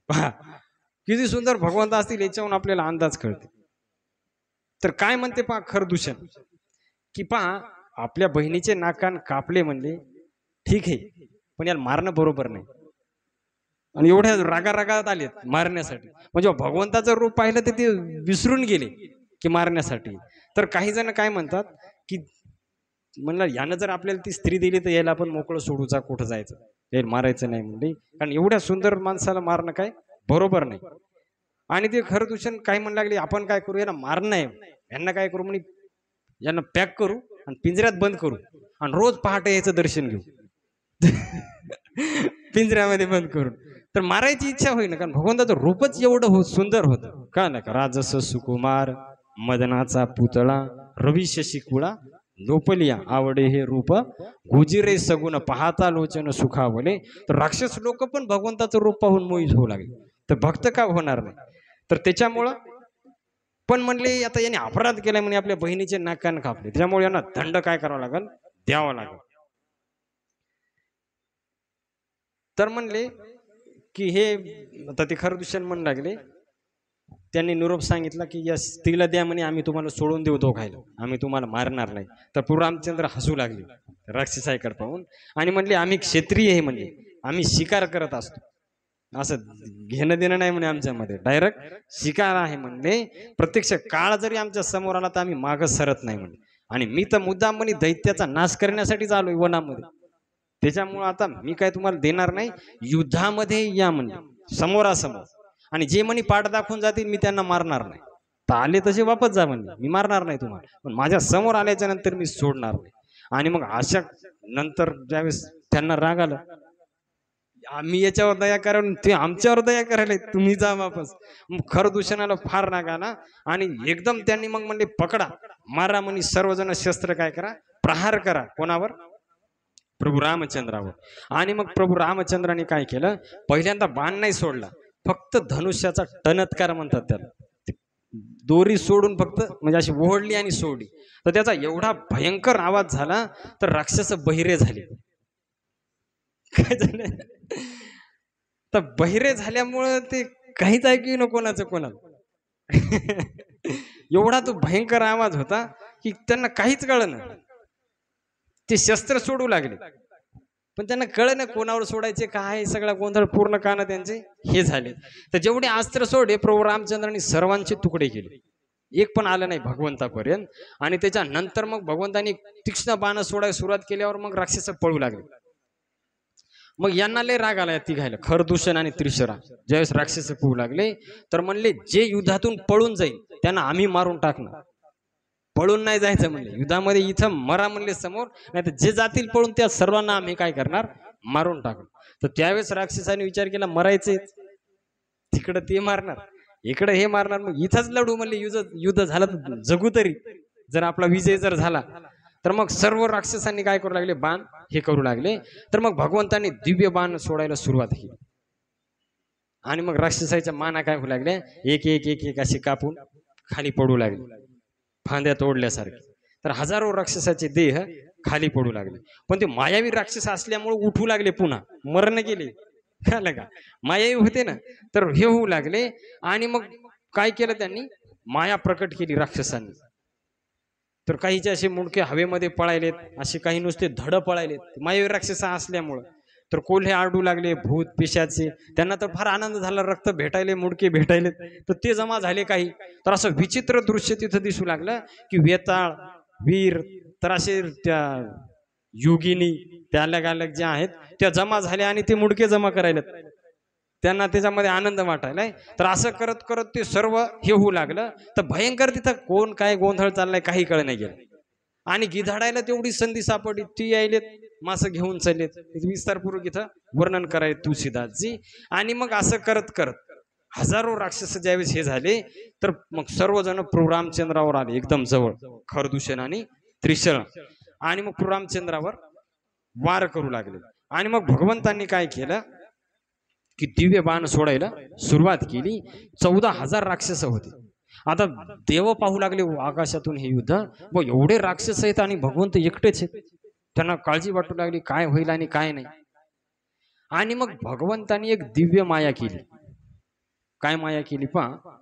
पहा किती सुंदर भगवंत असतील याच्यावरून आपल्याला अंदाज कळते. तर काय म्हणते पहा खरदूषण, की पहा आपल्या बहिणीचे नाकान कापले म्हणले ठीक आहे, पण याला मारणं बरोबर नाही. आणि एवढ्या रागा रागात आलेत मारण्यासाठी. म्हणजे भगवंताचं रूप पाहिलं तर ते विसरून गेले की मारण्यासाठी. तर काही जण काय म्हणतात की म्हणलं यानं जर आपल्याला ती स्त्री दिली तर याला आपण मोकळं सोडूचा, कुठं जायचं, याला मारायचं नाही म्हणले. कारण एवढ्या सुंदर माणसाला मारणं काय बरोबर नाही. आणि ते खरदूषण काय म्हणू लागले, आपण काय करू, यांना मारणं नाही, यांना काय करू म्हणे, यांना पॅक करू आणि पिंजऱ्यात बंद करू आणि रोज पहाटे याचं दर्शन घेऊ पिंजऱ्यामध्ये बंद करून. तर मारायची इच्छा होईना, कारण भगवंताचं रूपच एवढं सुंदर होतं. का ना का राजस सुकुमार मदनाचा पुतळा रवी शशिकुळा लोपलिया आवडे हे रूप गुजिरे सगुण पाहता लोचन सुखावले. तर राक्षस लोक पण भगवंताचं रूप पाहून मोहित होऊ लागले. तर भक्त का होणार नाही. तर त्याच्यामुळं पण म्हणले आता याने अपराध केलाय म्हणे, आपल्या बहिणीचे नाकान कापले, त्याच्यामुळे यांना दंड काय करावा लागेल, द्यावा लागेल. तर म्हणले की हे आता ते खरदूषण म्हणू लागले, त्यांनी निरोप सांगितला की या स्त्रीला द्या म्हणे, आम्ही तुम्हाला सोडून देऊ तो खायला, आम्ही तुम्हाला मारणार नाही. तर प्रभू रामचंद्र हसू लागले राक्षसाईकडे पाहून आणि म्हणले आम्ही क्षत्रिय आहे, म्हणजे आम्ही शिकार करत असतो, असं घेणं देणं नाही म्हणे आमच्यामध्ये, डायरेक्ट शिकार आहे म्हणले. प्रत्यक्ष काळ जरी आमच्या समोर आला तर आम्ही मागं सरत नाही म्हणे. आणि मी तर मुद्दाम म्हणे दैत्याचा नाश करण्यासाठीच आलोय वनामध्ये, त्याच्यामुळे आता मी काय तुम्हाला देणार नाही, युद्धामध्ये या म्हणजे समोरासमोर. आणि जे म्हणे पाठ दाखवून जातील मी त्यांना मारणार नाही. तर आले तसे वापस जा म्हणले, मी मारणार नाही तुम्हाला, पण माझ्या समोर आल्याच्या नंतर मी सोडणार नाही. आणि मग अशा नंतर ज्यावेळेस त्यांना राग आला, आम्ही याच्यावर दया करा, ते आमच्यावर दया करायला, तुम्ही जा वापस. मग खरदूषणाला फार राग आला आणि एकदम त्यांनी मग म्हणले पकडा मारा म्हणे, सर्वजण शस्त्र काय करा, प्रहार करा. कोणावर, प्रभू रामचंद्रावर. आणि मग प्रभू रामचंद्राने काय केलं, पहिल्यांदा बाण नाही सोडला, फक्त धनुष्याचा टणत्कार म्हणतात त्याला, दोरी सोडून फक्त म्हणजे अशी ओढली आणि सोडली. तर त्याचा एवढा भयंकर आवाज झाला तर राक्षस बहिरे झाले. काय झालं, तर बहिरे झाल्यामुळं ते काहीच ऐकू नको कोणाचं कोणाला एवढा तो भयंकर आवाज होता की त्यांना काहीच कळलं नाही. ते शस्त्र सोडू लागले पण त्यांना कळलं नाही कोणावर सोडायचे, काय सगळा गोंधळ पूर्ण कान त्यांचे हे झाले. तर जेवढे अस्त्र सोडे प्रभू रामचंद्रांनी सर्वांचे तुकडे केले, एक पण आलं नाही भगवंतापर्यंत. आणि त्याच्यानंतर मग भगवंतांनी तीक्ष्ण बाण सोडायला सुरुवात केल्यावर मग राक्षस पळू लागले. मग यांना लय राग आला तिघायला, खरदूषण आणि त्रिशरा. ज्यावेळेस राक्षस पळू लागले तर म्हणले जे युद्धातून पळून जाईल त्यांना आम्ही मारून टाकणार, पळून नाही जायचं म्हणले, युद्धामध्ये इथं मरा म्हणले समोर, नाही तर जे जातील पळून त्या सर्वांना आम्ही काय करणार, मारून टाकू. तर त्यावेळेस राक्षसाने विचार केला मरायचे, तिकडं ते मारणार इकडे हे मारणार, मग इथंच लढू म्हणले, युद्ध झालं तर जगू तरी, जर आपला विजय जर झाला तर. मग सर्व राक्षसांनी काय करू लागले, बाण हे करू लागले. तर मग भगवंतांनी दिव्य बाण सोडायला सुरुवात केली आणि मग राक्षसाच्या माना काय होऊ लागल्या, एक एक एक एक अशी कापून खाली पडू लागले, फांद्या तोडल्यासारखे. तर हजारो राक्षसाचे देह खाली पडू लागले. पण ते मायावी राक्षस असल्यामुळे उठू लागले, पुन्हा मरण गेले, कळलं का, मायावी होते ना, तर हे होऊ लागले. आणि मग काय केलं त्यांनी, माया प्रकट केली राक्षसांनी. तर काहीचे असे मुंडके हवेमध्ये पळायलेत, असे काही नुसते धड पळायलेत मायावी राक्षस असल्यामुळं. तर कोल्हे आरडू लागले, भूत पिशाचे, त्यांना तर फार आनंद झाला, रक्त भेटायले, मुडके भेटायले, तर ते जमा झाले काही. तर असं विचित्र दृश्य तिथं दिसू लागलं की वेताळ वीर तर असे त्या योगिनी त्या अलग अलग ज्या आहेत त्या जमा झाल्या आणि ते मुडके जमा करायलेत, त्यांना त्याच्यामध्ये आनंद वाटायलाय. तर असं करत करत ते सर्व हे होऊ लागलं. तर भयंकर तिथं कोण काय गोंधळ चाललाय काही कळ नाही गेलं. आणि गिधाडायला तेवढी संधी सापडली, ती यायलेत मासं घेऊन चाललेत, विस्तारपूर्वक इथं वर्णन करायचं तुळशीदासजी. आणि मग असं करत करत हजारो राक्षस ज्यावेळेस हे झाले तर मग सर्वजण प्रभू रामचंद्रावर आले एकदम जवळ, खरदूषण आणि त्रिशरण, आणि मग प्रभू रामचंद्रावर वार करू लागले. आणि मग भगवंतांनी काय केलं की दिव्य बाण सोडायला सुरुवात केली. 14,000 राक्षस होते. आता देव पाहू लागले आकाशातून हे युद्ध, व एवढे राक्षस आहेत आणि भगवंत एकटेच आहेत. त्यांना काळजी वाटू लागली काय होईल आणि काय नाही. आणि मग भगवंतांनी एक दिव्य माया केली. काय माया केली पहा,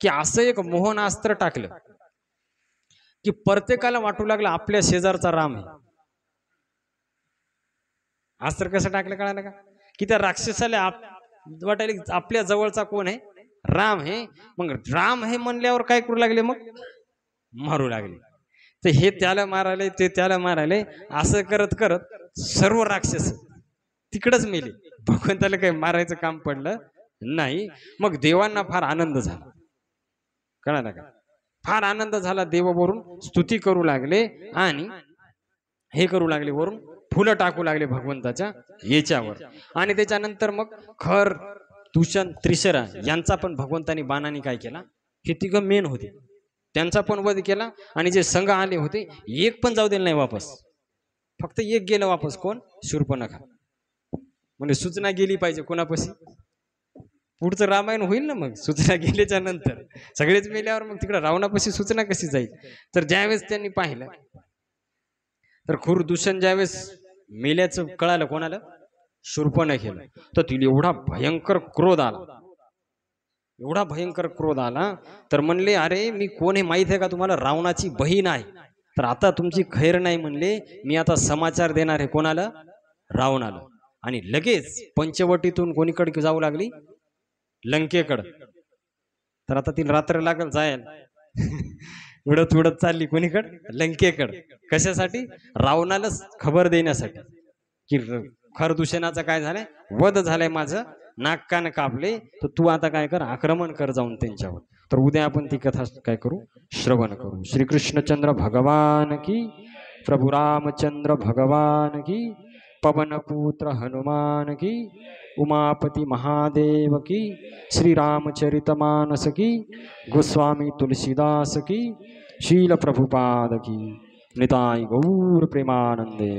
की असं एक मोहनास्त्र टाकलं की प्रत्येकाला वाटू लागलं आपल्या शेजारचा राम आहे. अस्त्र कसं टाकलं कळालं का, की त्या राक्षसाला वाटायला आपल्या जवळचा कोण आहे, राम आहे. मग राम हे म्हणल्यावर काय करू लागले, मग मारू लागले. तर हे त्याला मारायले, ते त्याला मारायले, असं करत करत सर्व राक्षस तिकडच मेले. भगवंताला काही मारायचं काम पडलं नाही. मग देवांना फार आनंद झाला, कळाला का, फार आनंद झाला. देव वरून स्तुती करू लागले आणि हे करू लागले, वरून फुलं टाकू लागले भगवंताच्या याच्यावर. आणि त्याच्यानंतर मग खर, दूषण, त्रिशरा यांचा पण भगवंतानी बाणाने काय केला, हे तिघं मेन होते त्यांचा पण वध केला. आणि जे संघ आले होते एक पण जाऊ दिलं नाही वापस, फक्त एक गेलं वापस, कोण, शूर्पणखा. म्हणजे सूचना गेली पाहिजे कोणापाशी, पुढचं रामायण होईल ना. मग सूचना गेल्याच्या नंतर सगळेच मेल्यावर मग तिकडे रावणापाशी सूचना कशी जाईल. तर ज्यावेळेस त्यांनी पाहिलं तर दूषण ज्यावेळेस मेल्याचं कळालं कोणाला, शूर्पणखेला, तर तिला एवढा भयंकर क्रोध आला, एवढा भयंकर क्रोध आला. तर म्हणले अरे मी कोण हे माहित आहे का तुम्हाला, रावणाची बहीण आहे. तर आता तुमची खैर नाही म्हणले, मी आता समाचार देणार आहे कोणाला, रावणाला. आणि लगेच पंचवटीतून कोणीकडे जाऊ लागली, लंकेकडं. तर आता ती रात्र लागल जायला, उडत उडत चालली कोणीकड, लंकेकड. कशासाठी, रावणालाच खबर देण्यासाठी की खरदूषणाचा काय झालंय, वध झालाय, माझं नाक कान कापले, तर तू आता काय कर, आक्रमण कर जाऊन त्यांच्यावर. तर उद्या आपण ती कथा काय करू, श्रवण करू. श्रीकृष्णचंद्र भगवान की, प्रभु रामचंद्र भगवान की, पवनपुत्र हनुमान की, उमापति महादेव की, श्री रामचरितमानस की, गोस्वामी तुलसीदास की, शील प्रभुपाद की, निताई गौर प्रेमानंदे.